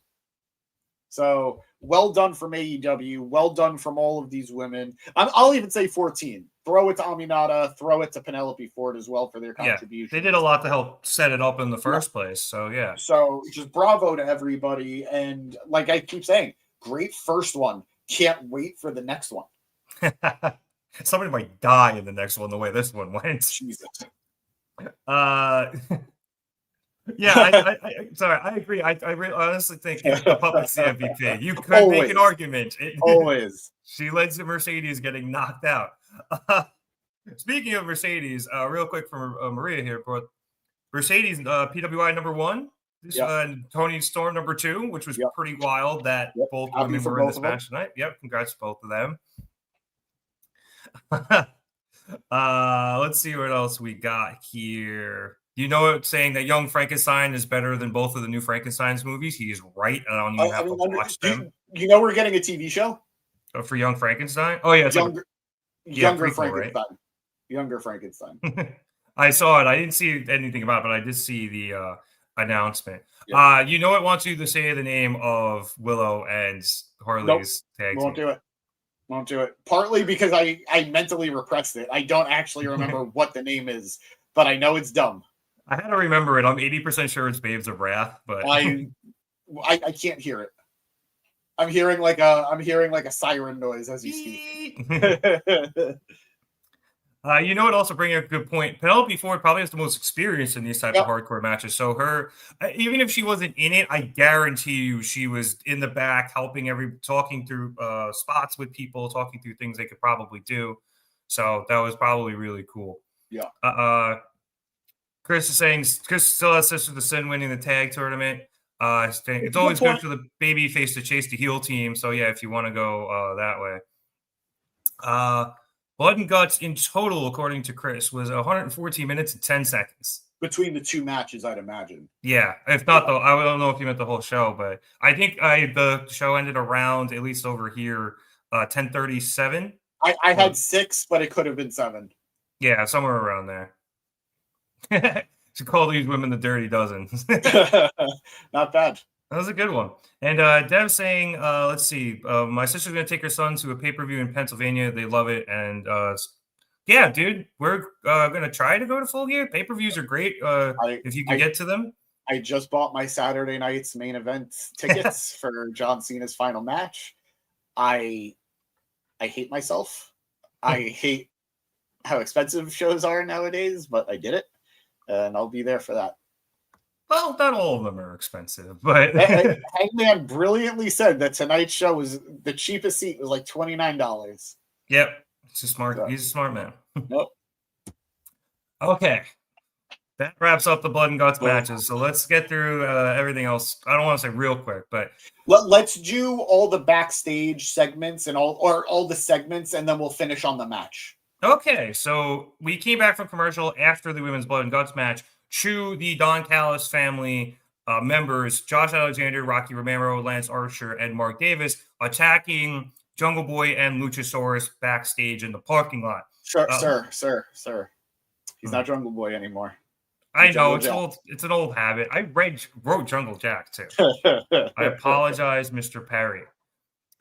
So well done from AEW. Well done from all of these women. I'll even say 14. Throw it to Aminata. Throw it to Penelope Ford as well for their contribution. They did a lot to help set it up in the first place. So, yeah. So just bravo to everybody. And like I keep saying, great first one. Can't wait for the next one. Somebody might die in the next one the way this one went. Jesus. Yeah, I agree. I honestly think the public's the MVP. You could make an argument. Always. She led to Mercedes getting knocked out. Speaking of Mercedes, real quick from Maria here, but Mercedes PWI number 1, Toni Storm number 2, which was pretty wild that both women were in this match tonight. Yep, congrats to both of them. Let's see what else we got here. You know, it's saying that Young Frankenstein is better than both of the new Frankenstein's movies. He is right. I don't even have to watch them. You know, we're getting a TV show for Young Frankenstein. Oh yeah, it's Younger Frankenstein. Right? Younger Frankenstein. I saw it. I didn't see anything about it, but I did see the announcement. Yeah. You know, it wants you to say the name of Willow and Harley's tag team. Won't do it. Partly because I mentally repressed it. I don't actually remember what the name is, but I know it's dumb. I had to remember it. I'm 80% sure it's Babes of Wrath, but I can't hear it. I'm hearing like a siren noise as you speak. You know what? Also bringing up a good point. Penelope Ford probably has the most experience in these type of hardcore matches. So her, even if she wasn't in it, I guarantee you she was in the back helping talking through spots with people, talking through things they could probably do. So that was probably really cool. Yeah. Kris is saying Kris still has Sister to Sin winning the tag tournament. It's always good for the baby face to chase the heel team. So yeah, if you want to go that way. Blood and Guts in total, according to Kris, was 114 minutes and 10 seconds. Between the two matches, I'd imagine. Yeah. If not, though, I don't know if you meant the whole show, but I think the show ended around, at least over here, 10:37. I had 6, but it could have been 7. Yeah, somewhere around there. To call these women the Dirty Dozen. Not bad. That was a good one. And Dev saying, let's see, my sister's going to take her son to a pay-per-view in Pennsylvania. They love it. And yeah, dude, we're going to try to go to Full Gear. Pay-per-views are great if you can get to them. I just bought my Saturday night's main event tickets for John Cena's final match. I hate myself. I hate how expensive shows are nowadays, but I did it. And I'll be there for that. Well, not all of them are expensive, but Hangman brilliantly said that tonight's show was the cheapest seat was like $29. Yep, it's a smart. So, he's a smart man. Nope. Okay, that wraps up the Blood and Guts matches. So let's get through everything else. I don't want to say real quick, but let's do all the backstage segments and all the segments, and then we'll finish on the match. Okay, so we came back from commercial after the Women's Blood and Guts match. To the Don Callis family members, Josh Alexander, Rocky Romero, Lance Archer, and Mark Davis attacking Jungle Boy and Luchasaurus backstage in the parking lot. Sir. He's not Jungle Boy anymore. I know, it's an old habit. I wrote Jungle Jack, too. I apologize, Mr. Perry.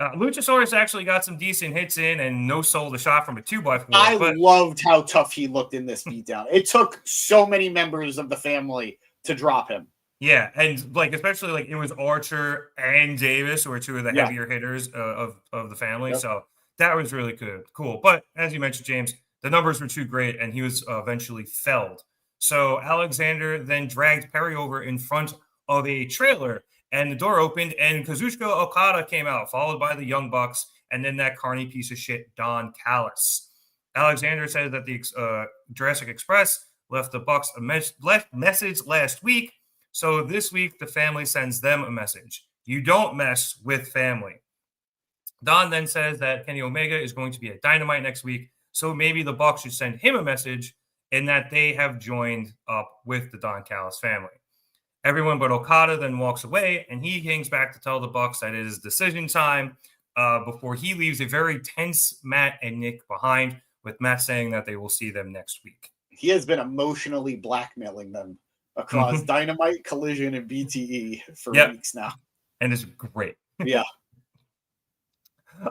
Luchasaurus actually got some decent hits in and no-sold a shot from a 2x4. I loved how tough he looked in this beatdown. It took so many members of the family to drop him. Yeah, and especially it was Archer and Davis who were two of the heavier hitters of the family. Yep. So that was really good. Cool. But as you mentioned, James, the numbers were too great and he was eventually felled. So Alexander then dragged Perry over in front of a trailer. And the door opened, and Kazuchika Okada came out, followed by the Young Bucks, and then that carny piece of shit, Don Callis. Alexander said that the Jurassic Express left the Bucks a message last week, so this week the family sends them a message. You don't mess with family. Don then says that Kenny Omega is going to be at Dynamite next week, so maybe the Bucks should send him a message in that they have joined up with the Don Callis family. Everyone but Okada then walks away, and he hangs back to tell the Bucks that it is decision time before he leaves a very tense Matt and Nick behind, with Matt saying that they will see them next week. He has been emotionally blackmailing them across Dynamite, Collision, and BTE for weeks now. And it's great. Yeah.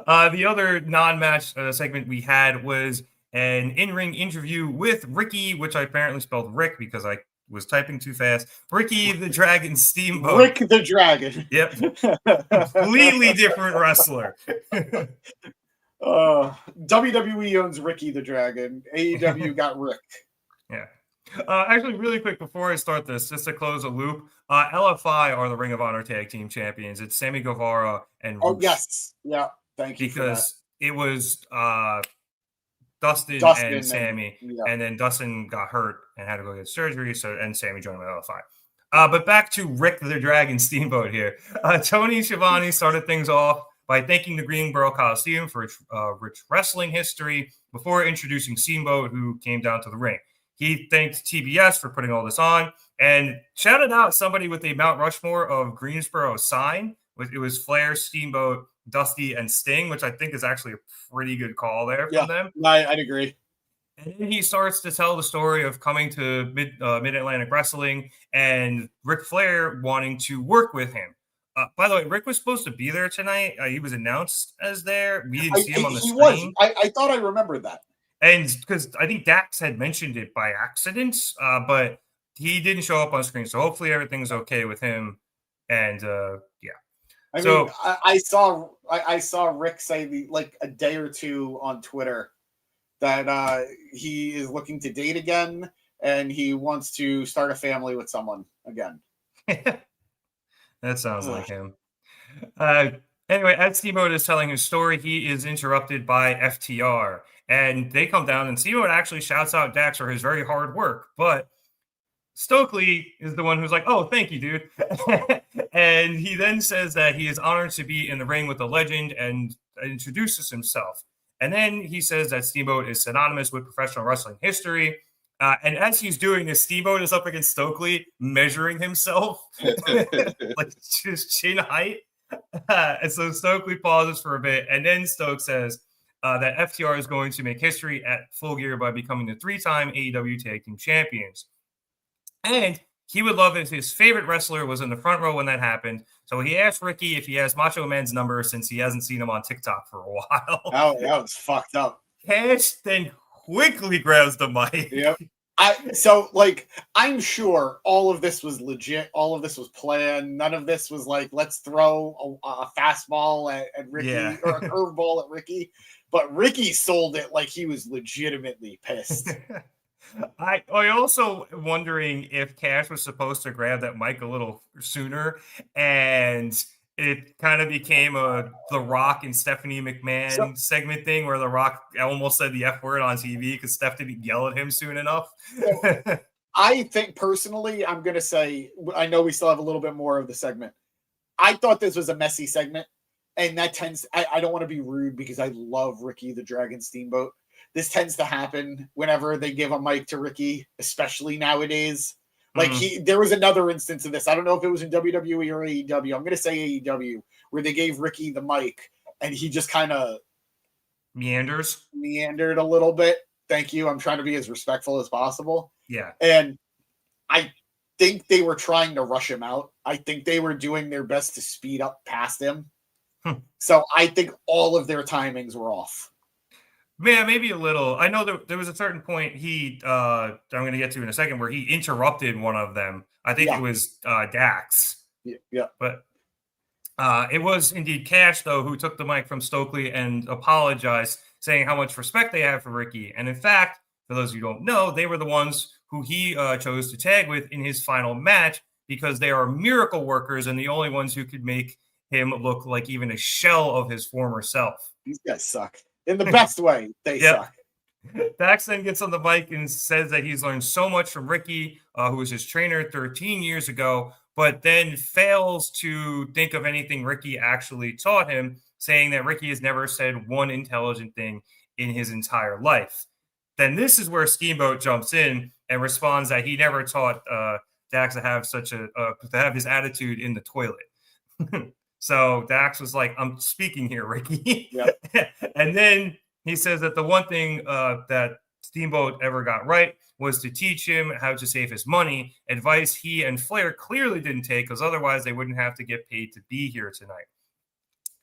The other non-match segment we had was an in-ring interview with Ricky, which I apparently spelled Rick because I was typing too fast. Ricky the Dragon Steamboat. Rick the Dragon. Yep. Completely different wrestler. WWE owns Ricky the Dragon. AEW got Rick. Yeah. Actually, really quick before I start this, just to close a loop, LFI are the Ring of Honor Tag Team Champions. It's Sammy Guevara and Roosh. Oh, yes. Yeah. Thank you. Because it was Dustin and Sammy, and then Dustin got hurt and had to go get surgery, and Sammy joined with LFI. But back to Rick the Dragon Steamboat here. Toni Schiavone started things off by thanking the Greenboro Coliseum for its rich wrestling history before introducing Steamboat, who came down to the ring. He thanked TBS for putting all this on and shouted out somebody with a Mount Rushmore of Greensboro sign. It was Flair, Steamboat, Dusty, and Sting, which I think is actually a pretty good call there from them. I'd agree. And then he starts to tell the story of coming to Mid-Atlantic Wrestling and Ric Flair wanting to work with him. By the way, Rick was supposed to be there tonight. He was announced as there. We didn't see him on the screen. I thought I remembered that. And because I think Dax had mentioned it by accident, but he didn't show up on screen. So hopefully everything's okay with him. And I mean, I saw Rick say like a day or two on Twitter that he is looking to date again and he wants to start a family with someone again. That sounds like him. Anyway, as Steamboat is telling his story, he is interrupted by FTR. And they come down, and Steamboat actually shouts out Dax for his very hard work. But Stokely is the one who's like, oh, thank you, dude. And he then says that he is honored to be in the ring with a legend and introduces himself. And then he says that Steamboat is synonymous with professional wrestling history. And as he's doing this, Steamboat is up against Stokely, measuring himself, like his chin height. And so Stokely pauses for a bit, and then Stokes says that FTR is going to make history at Full Gear by becoming the 3-time AEW Tag Team Champions. And he would love if his favorite wrestler was in the front row when that happened. So he asked Ricky if he has Macho Man's number since he hasn't seen him on TikTok for a while. Oh, that was fucked up. Cash then quickly grabs the mic. Yep. I'm sure all of this was legit. All of this was planned. None of this was like, let's throw a fastball at Ricky or a curveball at Ricky. But Ricky sold it like he was legitimately pissed. I also wondering if Cash was supposed to grab that mic a little sooner, and it kind of became a The Rock and Stephanie McMahon segment thing where The Rock almost said the F word on TV because Steph didn't yell at him soon enough. I think personally, I'm going to say, I know we still have a little bit more of the segment. I thought this was a messy segment, and that I don't want to be rude because I love Ricky the Dragon Steamboat. This tends to happen whenever they give a mic to Ricky, especially nowadays. Like there was another instance of this. I don't know if it was in WWE or AEW. I'm going to say AEW, where they gave Ricky the mic and he just kind of meandered a little bit. Thank you. I'm trying to be as respectful as possible. Yeah. And I think they were trying to rush him out. I think they were doing their best to speed up past him. So I think all of their timings were off. Yeah, maybe a little. I know there was a certain point I'm going to get to in a second where he interrupted one of them. I think it was Dax. Yeah. But it was indeed Cash, though, who took the mic from Stokely and apologized, saying how much respect they have for Ricky. And in fact, for those who don't know, they were the ones who he chose to tag with in his final match because they are miracle workers and the only ones who could make him look like even a shell of his former self. These guys suck. In the best way, they suck. Dax then gets on the mic and says that he's learned so much from Ricky, who was his trainer 13 years ago, but then fails to think of anything Ricky actually taught him, saying that Ricky has never said one intelligent thing in his entire life. Then this is where Steamboat jumps in and responds that he never taught Dax to have to have his attitude in the toilet. So Dax was like, "I'm speaking here, Ricky." Yep. And then he says that the one thing that Steamboat ever got right was to teach him how to save his money, advice he and Flair clearly didn't take, because otherwise they wouldn't have to get paid to be here tonight.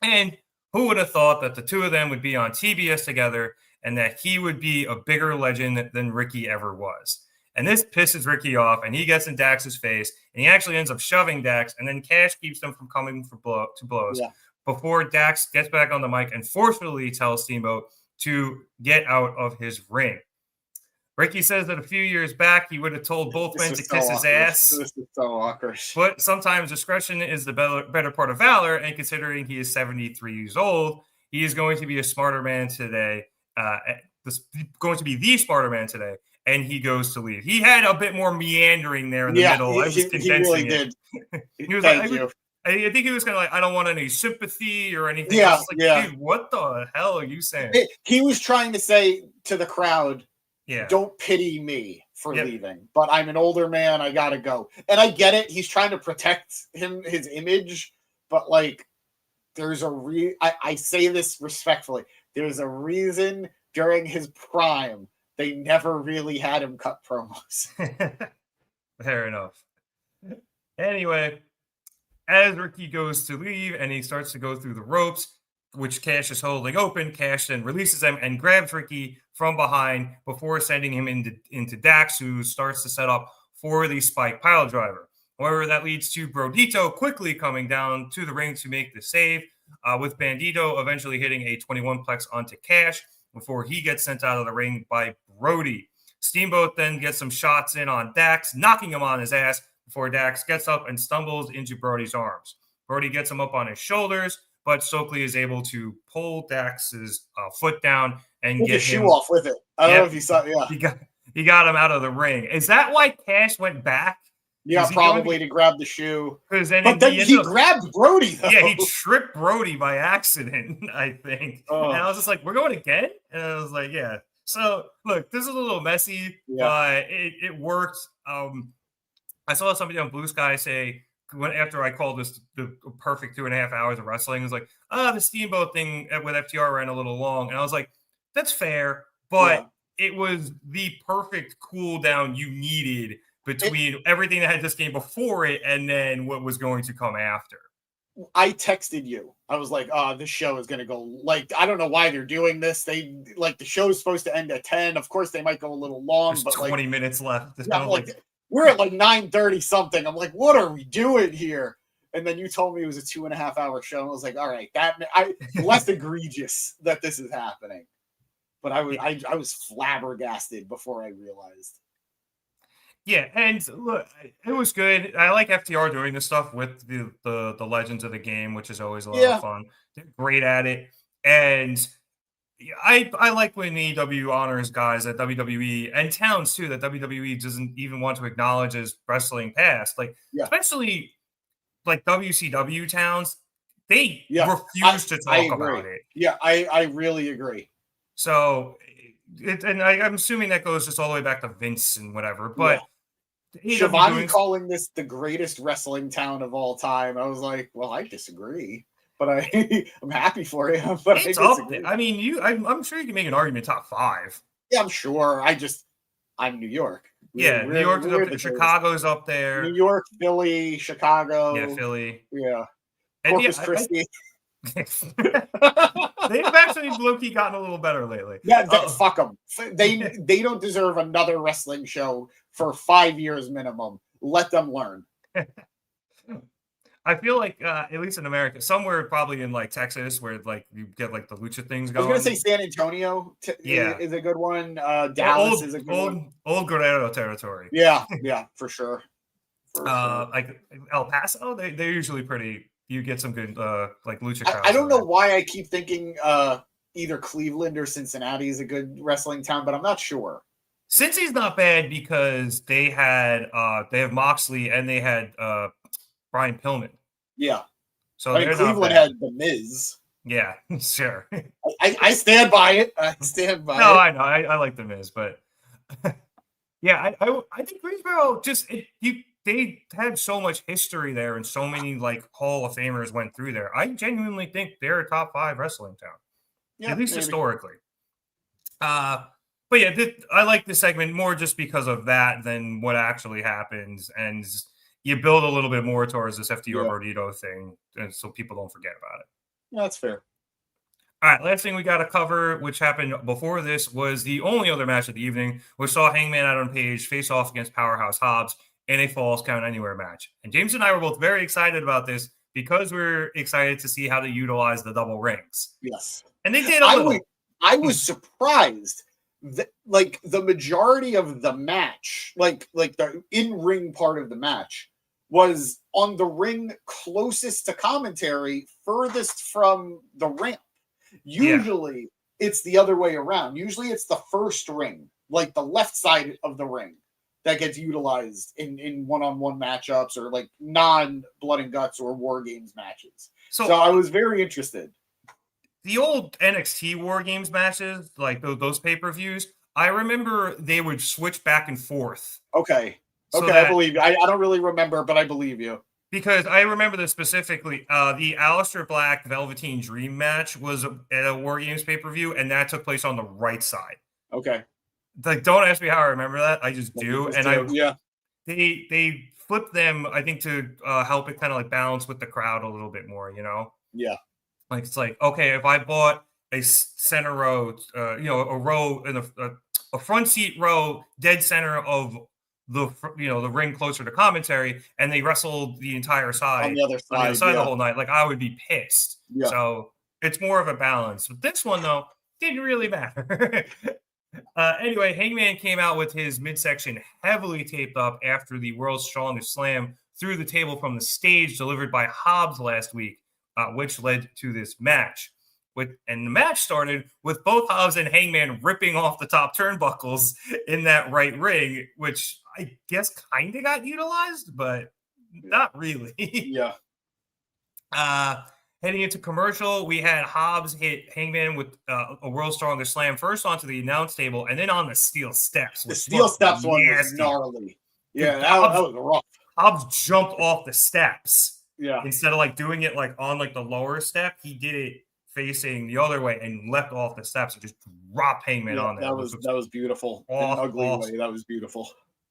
And who would have thought that the two of them would be on TBS together and that he would be a bigger legend than Ricky ever was? And this pisses Ricky off, and he gets in Dax's face, and he actually ends up shoving Dax, and then Cash keeps them from coming to blows before Dax gets back on the mic and forcefully tells Steamboat to get out of his ring. Ricky says that a few years back, he would have told both men to kiss his ass. This is so awkward. But sometimes discretion is the better part of valor, and considering he is 73 years old, he is going to be a smarter man today. Going to be the smarter man today. And he goes to leave. He had a bit more meandering there in the middle. I was condensing really did. He was Thank you. I think he was kind of like, I don't want any sympathy or anything. Yeah, I was like, dude, what the hell are you saying? He was trying to say to the crowd, yeah, don't pity me for leaving, but I'm an older man. I gotta go. And I get it. He's trying to protect his image, but like, there's I say this respectfully. There's a reason during his prime they never really had him cut promos. Fair enough. Anyway, as Ricky goes to leave and he starts to go through the ropes, which Cash is holding open, Cash then releases them and grabs Ricky from behind before sending him into Dax, who starts to set up for the Spike pile driver. However, that leads to Brodito quickly coming down to the ring to make the save, with Bandito eventually hitting a 21-plex onto Cash before he gets sent out of the ring by Brody. Steamboat then gets some shots in on Dax, knocking him on his ass before Dax gets up and stumbles into Brody's arms. Brody gets him up on his shoulders, but Stokely is able to pull Dax's foot down and get his shoe off with it. I don't know if you saw. Yeah, he got him out of the ring. Is that why Cash went back? Yeah, probably to grab the shoe. But then he grabbed Brody, though. Yeah, he tripped Brody by accident, I think. And I was just like, we're going again? And I was like, yeah. So, look, this is a little messy, but it worked. I saw somebody on Blue Sky say, after I called this the perfect 2.5 hours of wrestling, it was like, the Steamboat thing with FTR ran a little long. And I was like, that's fair, but it was the perfect cool down you needed between everything that had this game before it and then what was going to come after. I texted you. I was like, this show is going to go, like, I don't know why they're doing this. The show is supposed to end at 10. Of course, they might go a little long. There's but 20 minutes left. Yeah, we're at 9:30 something. I'm like, what are we doing here? And then you told me it was a 2.5 hour show. And I was like, all right, less egregious that this is happening. But I was flabbergasted before I realized. Yeah, and look, it was good. I like FTR doing this stuff with the legends of the game, which is always a lot of fun. They're great at it. And I like when AEW honors guys that WWE and towns too that WWE doesn't even want to acknowledge as wrestling past. Especially like WCW towns, they refuse to talk about it. Yeah, I really agree. So I'm assuming that goes just all the way back to Vince and whatever, but Shivani calling this the greatest wrestling town of all time. I was like, well, I disagree, but I'm happy for him. But it's up there. I mean, I'm sure you can make an argument top 5. Yeah, I'm sure. I'm New York. New York is up there. Chicago's up there. New York, Philly, Chicago. Yeah, Philly. Yeah. Corpus Christi. They've actually low-key gotten a little better lately. Yeah, fuck them. They don't deserve another wrestling show for 5 years minimum. Let them learn. I feel like at least in America, somewhere probably in like Texas, where like you get like the lucha things going. I was gonna say San Antonio is a good one. Dallas is a good one. Old Guerrero territory. Yeah, for sure. Like El Paso, they're usually pretty. You get some good like lucha crowds. I don't know why I keep thinking either Cleveland or Cincinnati is a good wrestling town, but I'm not sure. Cincy's not bad because they have Moxley and they had Brian Pillman. Yeah. So Cleveland had The Miz. Yeah, sure. I stand by it. I stand by it. No, I know. I like The Miz, but yeah, I think Greensboro they had so much history there, and so many like Hall of Famers went through there. I genuinely think they're a top 5 wrestling town, at least historically. But yeah, I like this segment more just because of that than what actually happens, and you build a little bit more towards this FTR Brodito thing, and so people don't forget about it. That's fair. All right, last thing we got to cover, which happened before this, was the only other match of the evening, which saw Hangman Adam Page face off against Powerhouse Hobbs in a Falls Count Anywhere match. And James and I were both very excited about this because we're excited to see how they utilize the double rings. Yes. And they did a little. I was surprised that, like, the majority of the match, like the in-ring part of the match, was on the ring closest to commentary, furthest from the ramp. Usually it's the other way around. Usually it's the first ring, like the left side of the ring, that gets utilized in one-on-one matchups or like non-blood and guts or war games matches. So I was very interested. The old NXT War Games matches, like those pay-per-views, I remember they would switch back and forth. Okay. I believe you. I don't really remember, but I believe you. Because I remember this specifically. The Aleister Black Velveteen Dream match was at a War Games pay-per-view, and that took place on the right side. Okay. Like, don't ask me how I remember that. I just do. They flipped them, I think, to help it kind of like balance with the crowd a little bit more, you know? Yeah. Like, it's like, okay, if I bought a center row, a row in a front seat row, dead center of the ring closer to commentary, and they wrestled the entire side on the other side the whole night, like, I would be pissed. Yeah. So it's more of a balance. But this one, though, didn't really matter. Anyway, Hangman came out with his midsection heavily taped up after the World's Strongest Slam through the table from the stage delivered by Hobbs last week, which led to this match. And the match started with both Hobbs and Hangman ripping off the top turnbuckles in that right ring, which I guess kind of got utilized, but not really. Yeah. Heading into commercial, we had Hobbs hit Hangman with a World's Strongest Slam first onto the announce table and then on the steel steps. The steel steps one was gnarly. Yeah, that was rough. Hobbs jumped off the steps. Yeah. Instead of like doing it like on like the lower step, he did it facing the other way and leapt off the steps and just dropped Hangman on there. That was beautiful. In an ugly way. That was beautiful.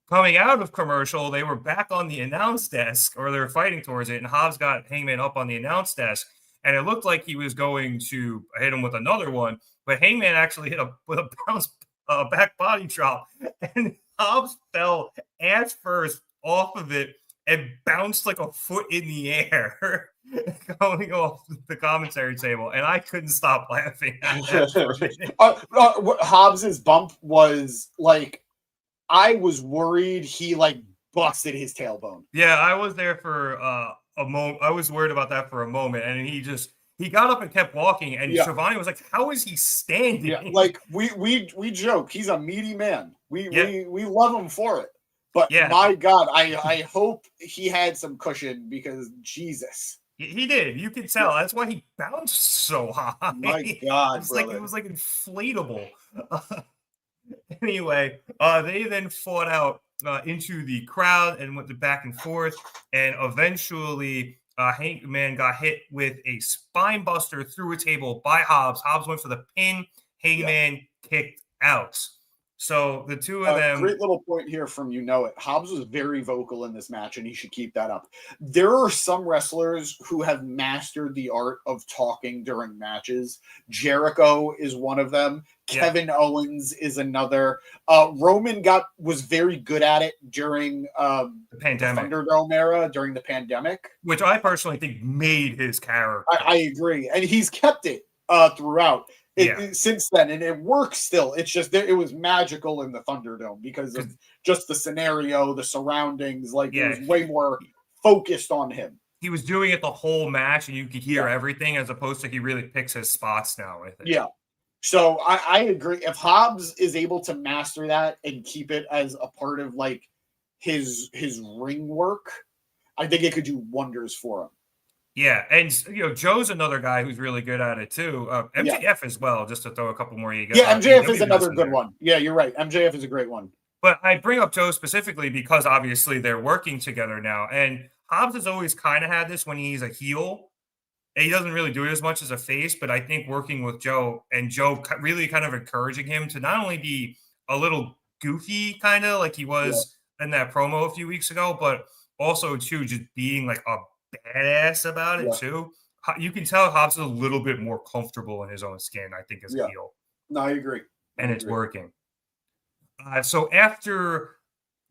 Coming out of commercial, they were back on the announce desk, or they were fighting towards it, and Hobbs got Hangman up on the announce desk, and it looked like he was going to hit him with another one, but Hangman actually hit with a bounce back body drop, and Hobbs fell ass first off of it and bounced like a foot in the air going off the commentary table, and I couldn't stop laughing at that. Hobbs's bump was like, I was worried he like busted his tailbone. Yeah, I was there for a moment. I was worried about that for a moment, and he got up and kept walking, and Shivani was like, "How is he standing?" Yeah, like we joke, he's a meaty man. We love him for it. But my God, I hope he had some cushion, because Jesus. He did. You could tell. That's why he bounced so high. My God, it was like inflatable. Anyway, they then fought out into the crowd and went back and forth, and eventually Hangman got hit with a spine buster through a table by Hobbs. Hobbs went for the pin. Hangman kicked out. So the two of them. Great little point here from Hobbs was very vocal in this match, and he should keep that up. There are some wrestlers who have mastered the art of talking during matches. Jericho is one of them. Kevin Owens is another. Roman was very good at it during the pandemic, the Thunderdome era, during the pandemic, which I personally think made his character. I agree, and he's kept it throughout. Since then, and it works still. It's just it was magical in the Thunderdome because of just the scenario, the surroundings. Like it was way more focused on him. He was doing it the whole match, and you could hear everything, as opposed to he really picks his spots now with it. Yeah. So I agree. If Hobbs is able to master that and keep it as a part of like his ring work, I think it could do wonders for him. Yeah, and Joe's another guy who's really good at it too. MJF as well, just to throw a couple more. MJF is another good one. Yeah, you're right. MJF is a great one. But I bring up Joe specifically because obviously they're working together now. And Hobbs has always kind of had this when he's a heel. He doesn't really do it as much as a face, but I think working with Joe and Joe really kind of encouraging him to not only be a little goofy, kind of like he was in that promo a few weeks ago, but also too just being like a badass about it too. You can tell Hobbs is a little bit more comfortable in his own skin, I think, as a heel. No, I agree. And it's working. So after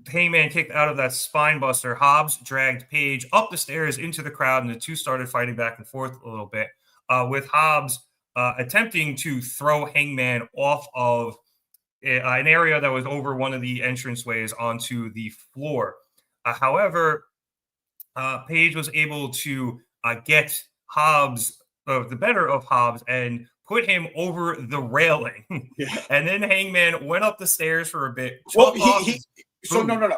Hangman kicked out of that spine buster, Hobbs dragged Paige up the stairs into the crowd, and the two started fighting back and forth a little bit, with Hobbs attempting to throw Hangman off of an area that was over one of the entranceways onto the floor. However, Paige was able to get Hobbs, the better of Hobbs, and put him over the railing. And then Hangman went up the stairs for a bit. Well, no.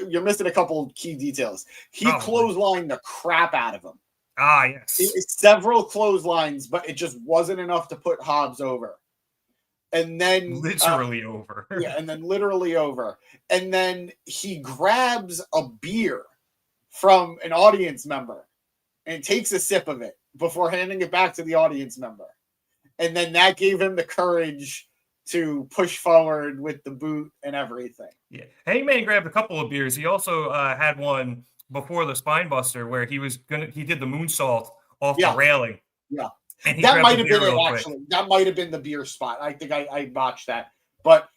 You're missing a couple key details. He clotheslined the crap out of him. Ah, yes. Several clotheslines, but it just wasn't enough to put Hobbs over. And then literally over. And then literally over. And then he grabs a beer from an audience member and takes a sip of it before handing it back to the audience member. And then that gave him the courage to push forward with the boot and everything. Yeah. Hangman grabbed a couple of beers. He also had one before the spine buster where he did the moonsault off the railing. Yeah. And that might have been it, actually. That might have been the beer spot. I think I botched that. But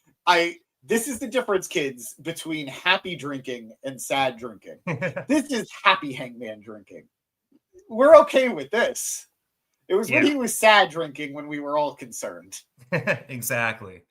this is the difference, kids, between happy drinking and sad drinking. This is happy Hangman drinking. We're okay with this. It was when he was sad drinking when we were all concerned. Exactly.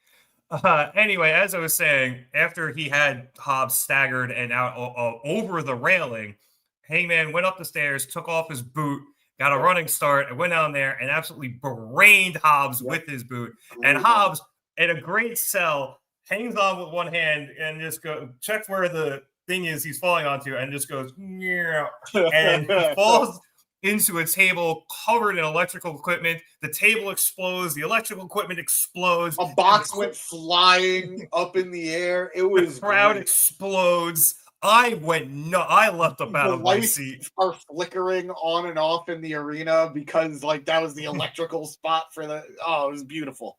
Anyway, as I was saying, after he had Hobbs staggered and out over the railing, Hangman went up the stairs, took off his boot, got a running start, and went down there and absolutely brained Hobbs with his boot. And Hobbs, in a great sell, hangs on with one hand and just checks where the thing is he's falling onto and just goes, and falls into a table covered in electrical equipment. The table explodes. The electrical equipment explodes. A box went flying up in the air. It was the crowd explodes. I went I left up out of my seat. Are flickering on and off in the arena because that was the electrical spot for it was beautiful.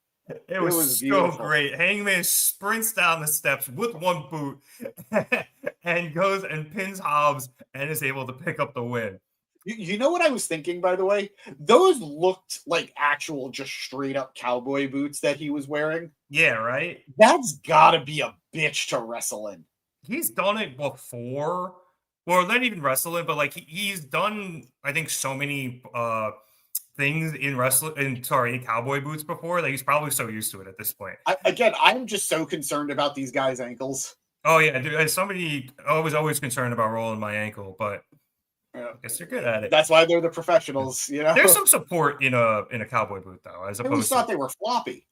It was so great. Hangman sprints down the steps with one boot and goes and pins Hobbs and is able to pick up the win. You know what I was thinking, by the way? Those looked like actual just straight up cowboy boots that he was wearing. Yeah, right? That's gotta be a bitch to wrestle in. He's done it before. Well, not even wrestling, but he's done, I think, so many things in cowboy boots before that he's probably so used to it at this point. I'm just so concerned about these guys' ankles. Oh yeah, dude, as somebody, I was always concerned about rolling my ankle, but I guess they're good at it. That's why they're the professionals, you know. There's some support in a cowboy boot though, as opposed. I always thought they were floppy.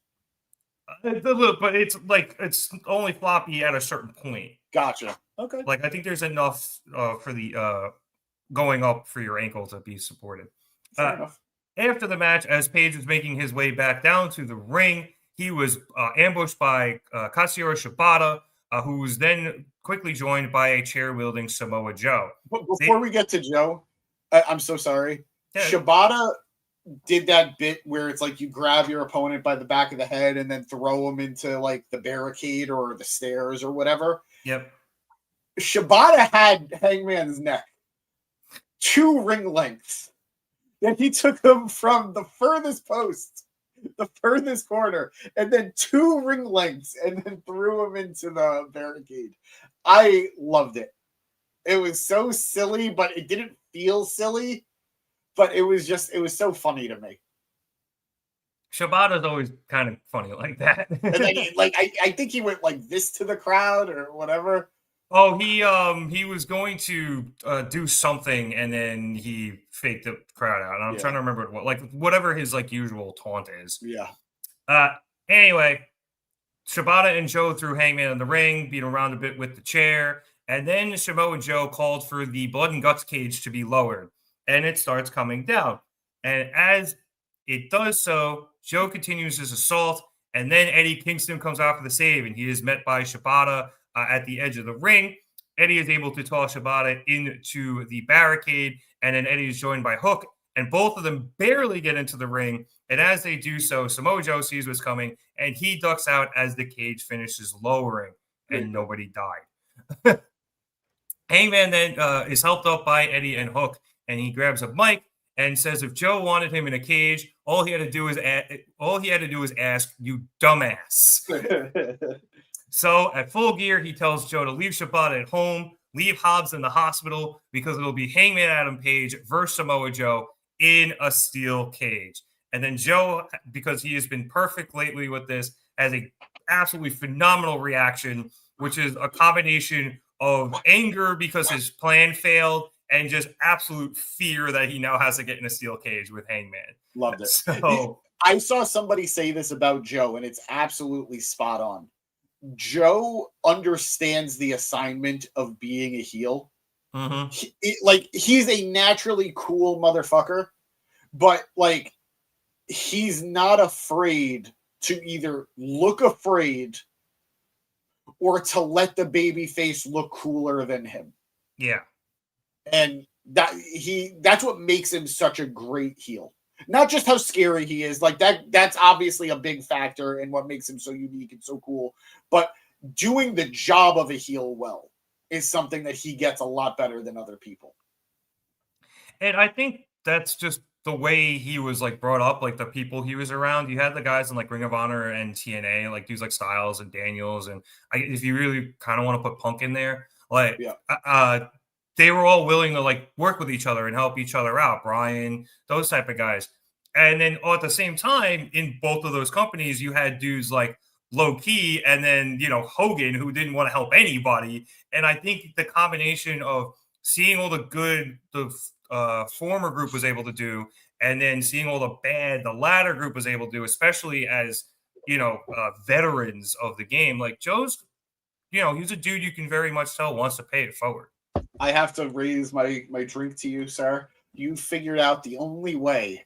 But it's only floppy at a certain point. Gotcha. Okay. I think there's enough for the going up for your ankle to be supported. Fair enough. After the match, as Paige was making his way back down to the ring, he was ambushed by Katsuyori Shibata, who was then quickly joined by a chair-wielding Samoa Joe. But before we get to Joe, I'm so sorry. Yeah. Shibata did that bit where it's you grab your opponent by the back of the head and then throw him into the barricade or the stairs or whatever. Yep. Shibata had Hangman's neck 2 ring lengths. Then he took him from the furthest post, the furthest corner, and then 2 ring lengths and then threw him into the barricade. I loved it. It was so silly, but it didn't feel silly. But it was so funny to me. Shibata's always kind of funny like that. And then I think he went this to the crowd or whatever. Oh, he was going to do something and then he faked the crowd out. And I'm trying to remember whatever his usual taunt is. Yeah. Anyway, Shibata and Joe threw Hangman in the ring, beat around a bit with the chair, and then Samoa Joe called for the blood and guts cage to be lowered. And it starts coming down. And as it does so, Joe continues his assault. And then Eddie Kingston comes out for the save. And he is met by Shibata at the edge of the ring. Eddie is able to toss Shibata into the barricade, and then Eddie is joined by Hook, and both of them barely get into the ring. And as they do so, Samoa Joe sees what's coming, and he ducks out as the cage finishes lowering, and nobody died. Hangman then is helped up by Eddie and Hook, and he grabs a mic and says if Joe wanted him in a cage, all he had to do was ask, "You dumbass." So at Full Gear, he tells Joe to leave Shibata at home, leave Hobbs in the hospital, because it'll be Hangman Adam Page versus Samoa Joe in a steel cage. And then Joe, because he has been perfect lately with this, has a absolutely phenomenal reaction, which is a combination of anger because his plan failed and just absolute fear that he now has to get in a steel cage with Hangman. Loved it. So I saw somebody say this about Joe, and it's absolutely spot on. Joe understands the assignment of being a heel. He's a naturally cool motherfucker, but like he's not afraid to either look afraid or to let the baby face look cooler than him. Yeah. And that's what makes him such a great heel. Not just how scary he is, like that's obviously a big factor in what makes him so unique and so cool, but doing the job of a heel well is something that he gets a lot better than other people. And I think that's just the way he was like brought up, like the people he was around. You had the guys in like Ring of Honor and TNA, like dudes like Styles and Daniels, and if you really kind of want to put Punk in there, like they were all willing to like work with each other and help each other out. Brian, those type of guys. And then at the same time, in both of those companies, you had dudes like Low Key and then, Hogan, who didn't want to help anybody. And I think the combination of seeing all the good the former group was able to do, and then seeing all the bad the latter group was able to do, especially as, veterans of the game, like Joe's, he's a dude you can very much tell wants to pay it forward. I have to raise my drink to you, sir. You figured out the only way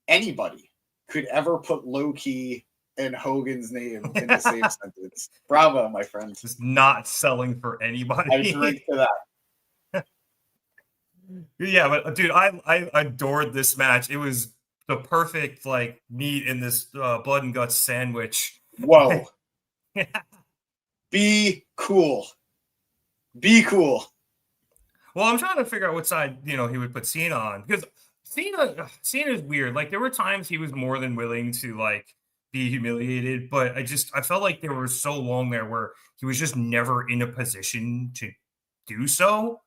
anybody could ever put Low Key and Hogan's name in the same sentence. Bravo, my friend. Just not selling for anybody. I drink to that. Yeah, but dude, I adored this match. It was the perfect like meat in this blood and guts sandwich. Whoa. Be cool. Be cool. Well, I'm trying to figure out what side, he would put Cena on, because Cena is weird. Like there were times he was more than willing to like be humiliated, but I felt like there was so long there where he was just never in a position to do so.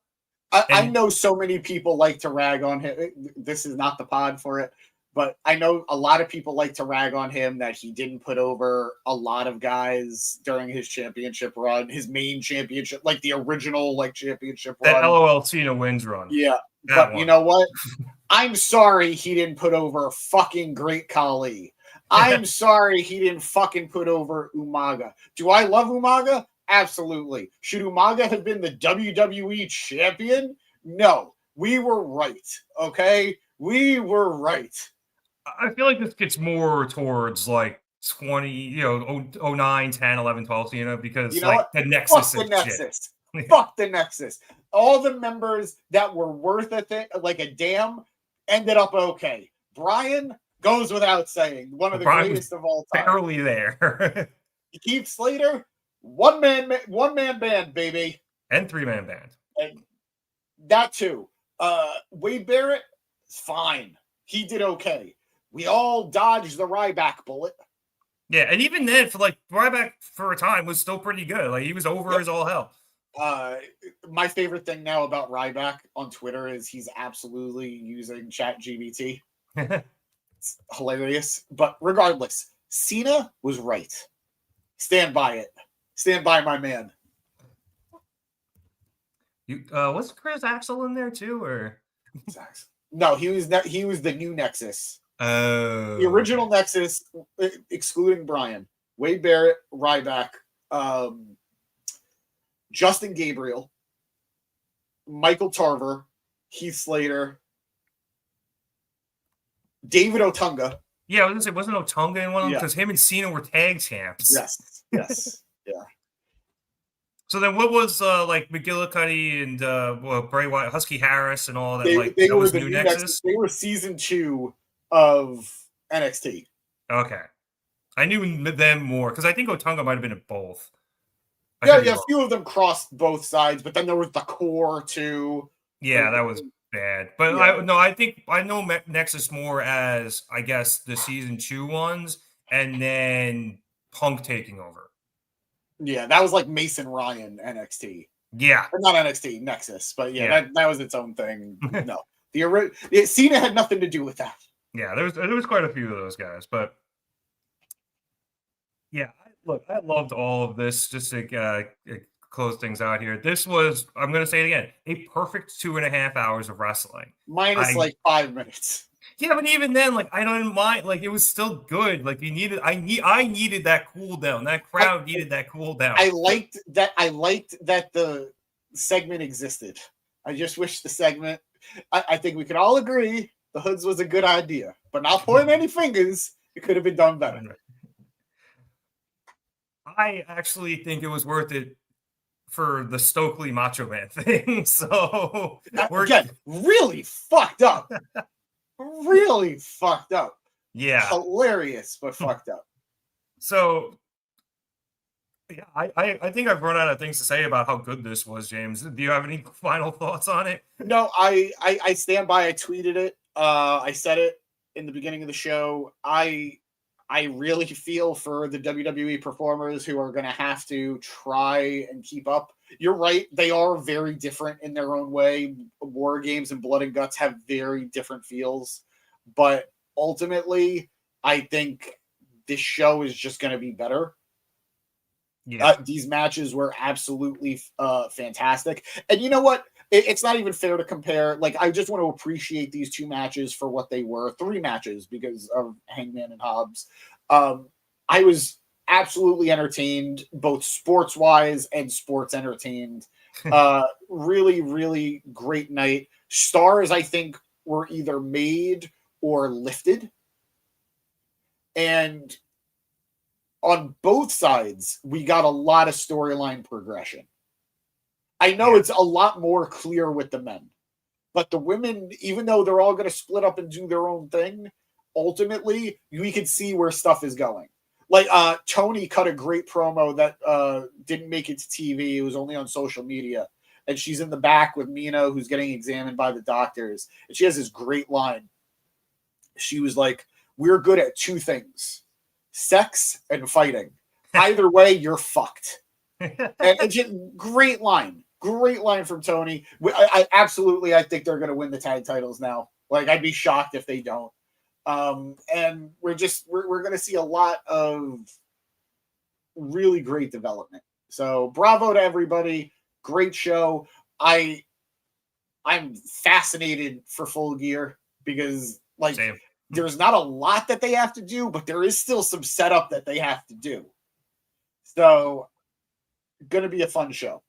I know so many people like to rag on him. This is not the pod for it, but I know a lot of people like to rag on him that he didn't put over a lot of guys during his championship run, his main championship, like the original like championship run. That LOL Cena wins run. Yeah, but one. You know what? I'm sorry he didn't put over fucking Great Khali. I'm sorry he didn't fucking put over Umaga. Do I love Umaga? Absolutely. Should Umaga have been the WWE champion? No. We were right. Okay? We were right. I feel like this gets more towards like 20, 09, 10, 11, 12, because like the Nexus Fuck is the Nexus. Fuck the Nexus. All the members that were worth like a damn ended up okay. Brian goes without saying. One of the greatest of all time. Barely there. Keith Slater, one man band, baby. And 3-man band. And that too. Wade Barrett, fine. He did okay. We all dodged the Ryback bullet. Yeah, and even then, for like Ryback for a time was still pretty good. Like he was over as all hell. My favorite thing now about Ryback on Twitter is he's absolutely using ChatGPT. It's hilarious. But regardless, Cena was right. Stand by it. Stand by my man. Was Chris Axel in there too, or no? He was the new Nexus. Oh, the original Nexus, excluding Brian, Wade Barrett, Ryback, Justin Gabriel, Michael Tarver, Heath Slater, David Otunga. Yeah, I was gonna say, wasn't Otunga in one of them? Because him and Cena were tag champs. Yes. Yeah. So then, what was like McGillicuddy and Bray Wyatt, Husky Harris, and all that? They that were was the new new Nexus. They were season 2 of NXT. Okay, I knew them more because I think Otunga might have been in both. Yeah, a few of them crossed both sides, but then there was the core too. Yeah, that was bad. But Yeah. I think I know Nexus more as, I guess, the season 2 ones, and then Punk taking over. Yeah, that was like Mason Ryan NXT. Yeah, Or not NXT, Nexus, but Yeah. that was its own thing. No, Cena had nothing to do with that. yeah, there was quite a few of those guys, but yeah, I loved all of this. Just to close things out here, this was, I'm going to say it again, a perfect 2.5 hours of wrestling. Minus like 5 minutes. Yeah, but even then, like, I don't mind. Like, it was still good. Like, I needed that cool down. That crowd needed that cool down. I liked that the segment existed. I just wish the segment. I think we could all agree the Hoods was a good idea, but not pointing any fingers. It could have been done better. I actually think it was worth it for the Stokely Macho Man thing. So again, really fucked up. Really fucked up. Yeah. Hilarious, but fucked up. So yeah, I think I've run out of things to say about how good this was, James. Do you have any final thoughts on it? No, I stand by. I tweeted it. I said it in the beginning of the show. I really feel for the WWE performers who are going to have to try and keep up. You're right. They are very different in their own way. War Games and Blood and Guts have very different feels. But ultimately, I think this show is just going to be better. Yeah. These matches were absolutely fantastic. And you know what? It's not even fair to compare. Like, I just want to appreciate these 2 matches for what they were. 3 matches because of Hangman and Hobbs. I was absolutely entertained, both sports-wise and sports entertained. Really, really great night. Stars, I think, were either made or lifted. And on both sides, we got a lot of storyline progression. I know it's a lot more clear with the men, but the women, even though they're all going to split up and do their own thing, ultimately, we can see where stuff is going. Like, Toni cut a great promo that didn't make it to TV. It was only on social media. And she's in the back with Mina, who's getting examined by the doctors. And she has this great line. She was like, "We're good at 2 things, sex and fighting. Either way, you're fucked." And just great line from Toni. I absolutely, I think they're going to win the tag titles now. Like, I'd be shocked if they don't. And we're going to see a lot of really great development. So bravo to everybody. Great show. I'm fascinated for Full Gear because, like, Same. There's not a lot that they have to do, but there is still some setup that they have to do. So, going to be a fun show.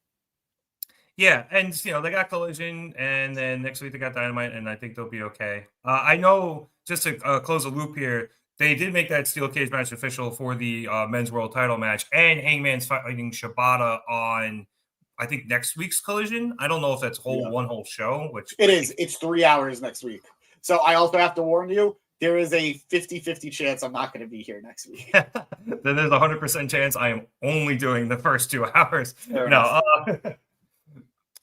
Yeah, and they got Collision, and then next week they got Dynamite, and I think they'll be okay. I know, just to close the loop here, they did make that steel cage match official for the men's world title match, and Hangman's fighting Shibata on, I think, next week's Collision. I don't know if that's one whole show, which it is. It's 3 hours next week. So I also have to warn you, there is a 50-50 chance I'm not going to be here next week. Then there's a 100% chance I am only doing the first 2 hours.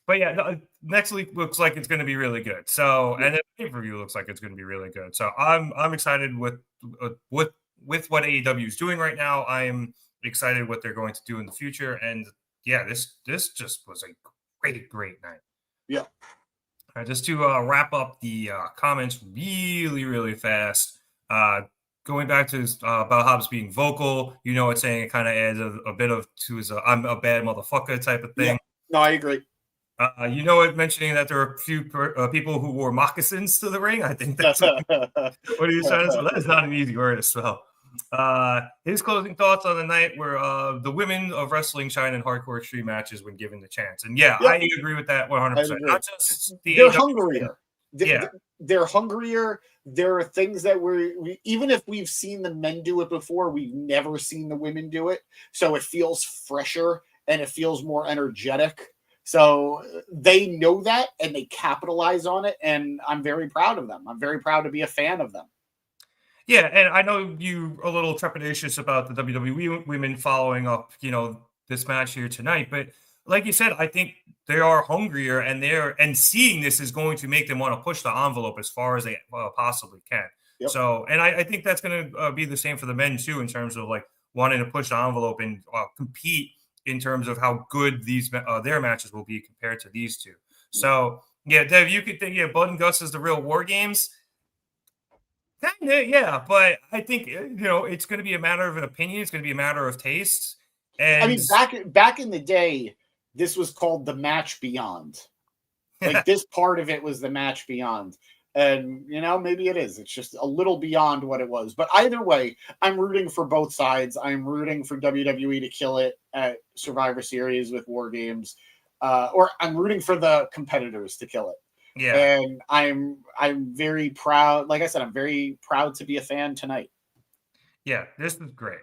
But yeah, next week looks like it's going to be really good. So, and the pay-per-view looks like it's going to be really good. So I'm excited with what AEW is doing right now. I am excited what they're going to do in the future. And yeah, this just was a great night. Yeah. Just to wrap up the comments really, really fast. Going back to about Hobbs being vocal, it's saying it kind of adds a bit of to his "I'm a bad motherfucker" type of thing. Yeah. No, I agree. It mentioning that there are a few people who wore moccasins to the ring. I think that's what he was trying to say. That is not an easy word to spell. His closing thoughts on the night were the women of wrestling shine in hardcore extreme matches when given the chance. And I agree with that 100%. Not just they're hungrier. Yeah. They're hungrier. There are things that we even if we've seen the men do it before, we've never seen the women do it. So it feels fresher and it feels more energetic. So they know that and they capitalize on it, and I'm very proud of them. I'm very proud to be a fan of them. Yeah, and I know you a little trepidatious about the WWE women following up, this match here tonight, but like you said, I think they are hungrier, and seeing this is going to make them want to push the envelope as far as they possibly can. Yep. So, and I think that's going to be the same for the men too, in terms of like wanting to push the envelope and compete in terms of how good these their matches will be compared to these two. So, yeah, Dev, you could think, Blood and Guts is the real War Games. Yeah, but I think it's going to be a matter of an opinion. It's going to be a matter of taste. And I mean, back in the day, this was called the Match Beyond. Like this part of it was the Match Beyond. And, maybe it is. It's just a little beyond what it was. But either way, I'm rooting for both sides. I'm rooting for WWE to kill it at Survivor Series with War Games. Or I'm rooting for the competitors to kill it. Yeah. And I'm very proud. Like I said, I'm very proud to be a fan tonight. Yeah, this was great.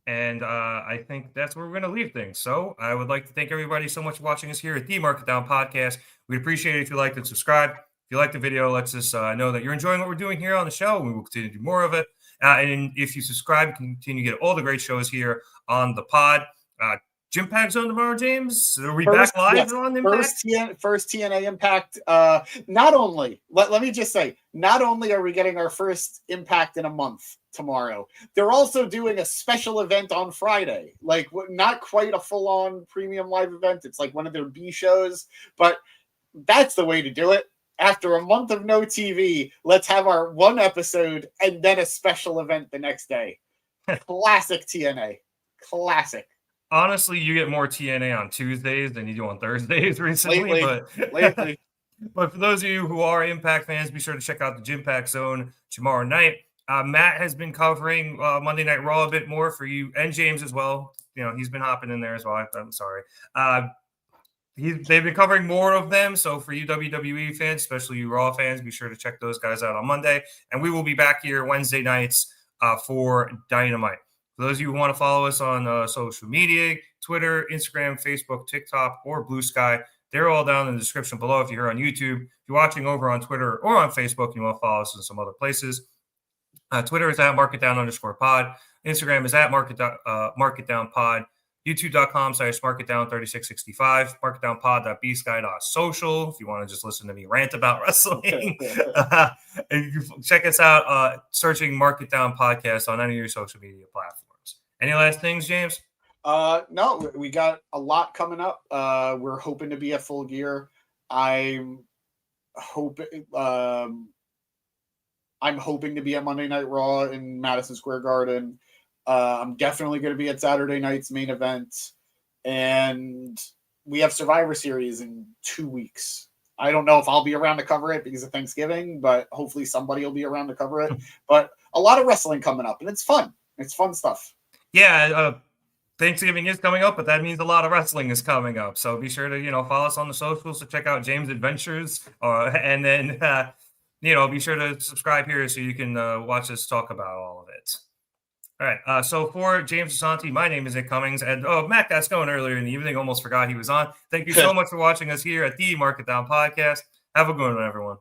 And I think that's where we're going to leave things. So I would like to thank everybody so much for watching us here at the Market Down Podcast. We'd appreciate it if you liked and subscribe. If you like the video, lets us know that you're enjoying what we're doing here on the show. We will continue to do more of it. And if you subscribe, you can continue to get all the great shows here on the pod. Gym Pack Zone tomorrow, James? Are we back live on Impact? First TNA Impact. Not only, let me just say, not only are we getting our first Impact in a month tomorrow, they're also doing a special event on Friday. Like, not quite a full-on premium live event. It's like one of their B shows, but that's the way to do it. After a month of no TV, let's have our one episode and then a special event the next day. Classic TNA. Classic. Honestly, you get more TNA on Tuesdays than you do on Thursdays recently. Lately. But for those of you who are Impact fans, be sure to check out the Gym Pack Zone tomorrow night. Matt has been covering Monday Night Raw a bit more for you, and James as well. He's been hopping in there as well. I'm sorry. They've been covering more of them. So for you WWE fans, especially you Raw fans, be sure to check those guys out on Monday. And we will be back here Wednesday nights for Dynamite. For those of you who want to follow us on social media, Twitter, Instagram, Facebook, TikTok, or Blue Sky, they're all down in the description below if you're here on YouTube. If you're watching over on Twitter or on Facebook and you want to follow us in some other places, Twitter is at marketdown_pod. Instagram is at marketdownpod. YouTube.com/marketdown3665. Marketdownpod.bsky.social if you want to just listen to me rant about wrestling. And you can check us out searching Market Down Podcast on any of your social media platforms. Any last things, James? No, we got a lot coming up. We're hoping to be at Full Gear. I'm hoping to be at Monday Night Raw in Madison Square Garden. I'm definitely going to be at Saturday night's main event. And we have Survivor Series in 2 weeks. I don't know if I'll be around to cover it because of Thanksgiving, but hopefully somebody will be around to cover it. But a lot of wrestling coming up, and it's fun. It's fun stuff. Yeah, Thanksgiving is coming up, but that means a lot of wrestling is coming up. So be sure to, follow us on the socials to check out James' adventures. And then, be sure to subscribe here so you can watch us talk about all of it. All right. So for James Asante, my name is Nick Cummings. And Matt Castagnoli earlier in the evening, almost forgot he was on. Thank you so much for watching us here at the Market Down Podcast. Have a good one, everyone.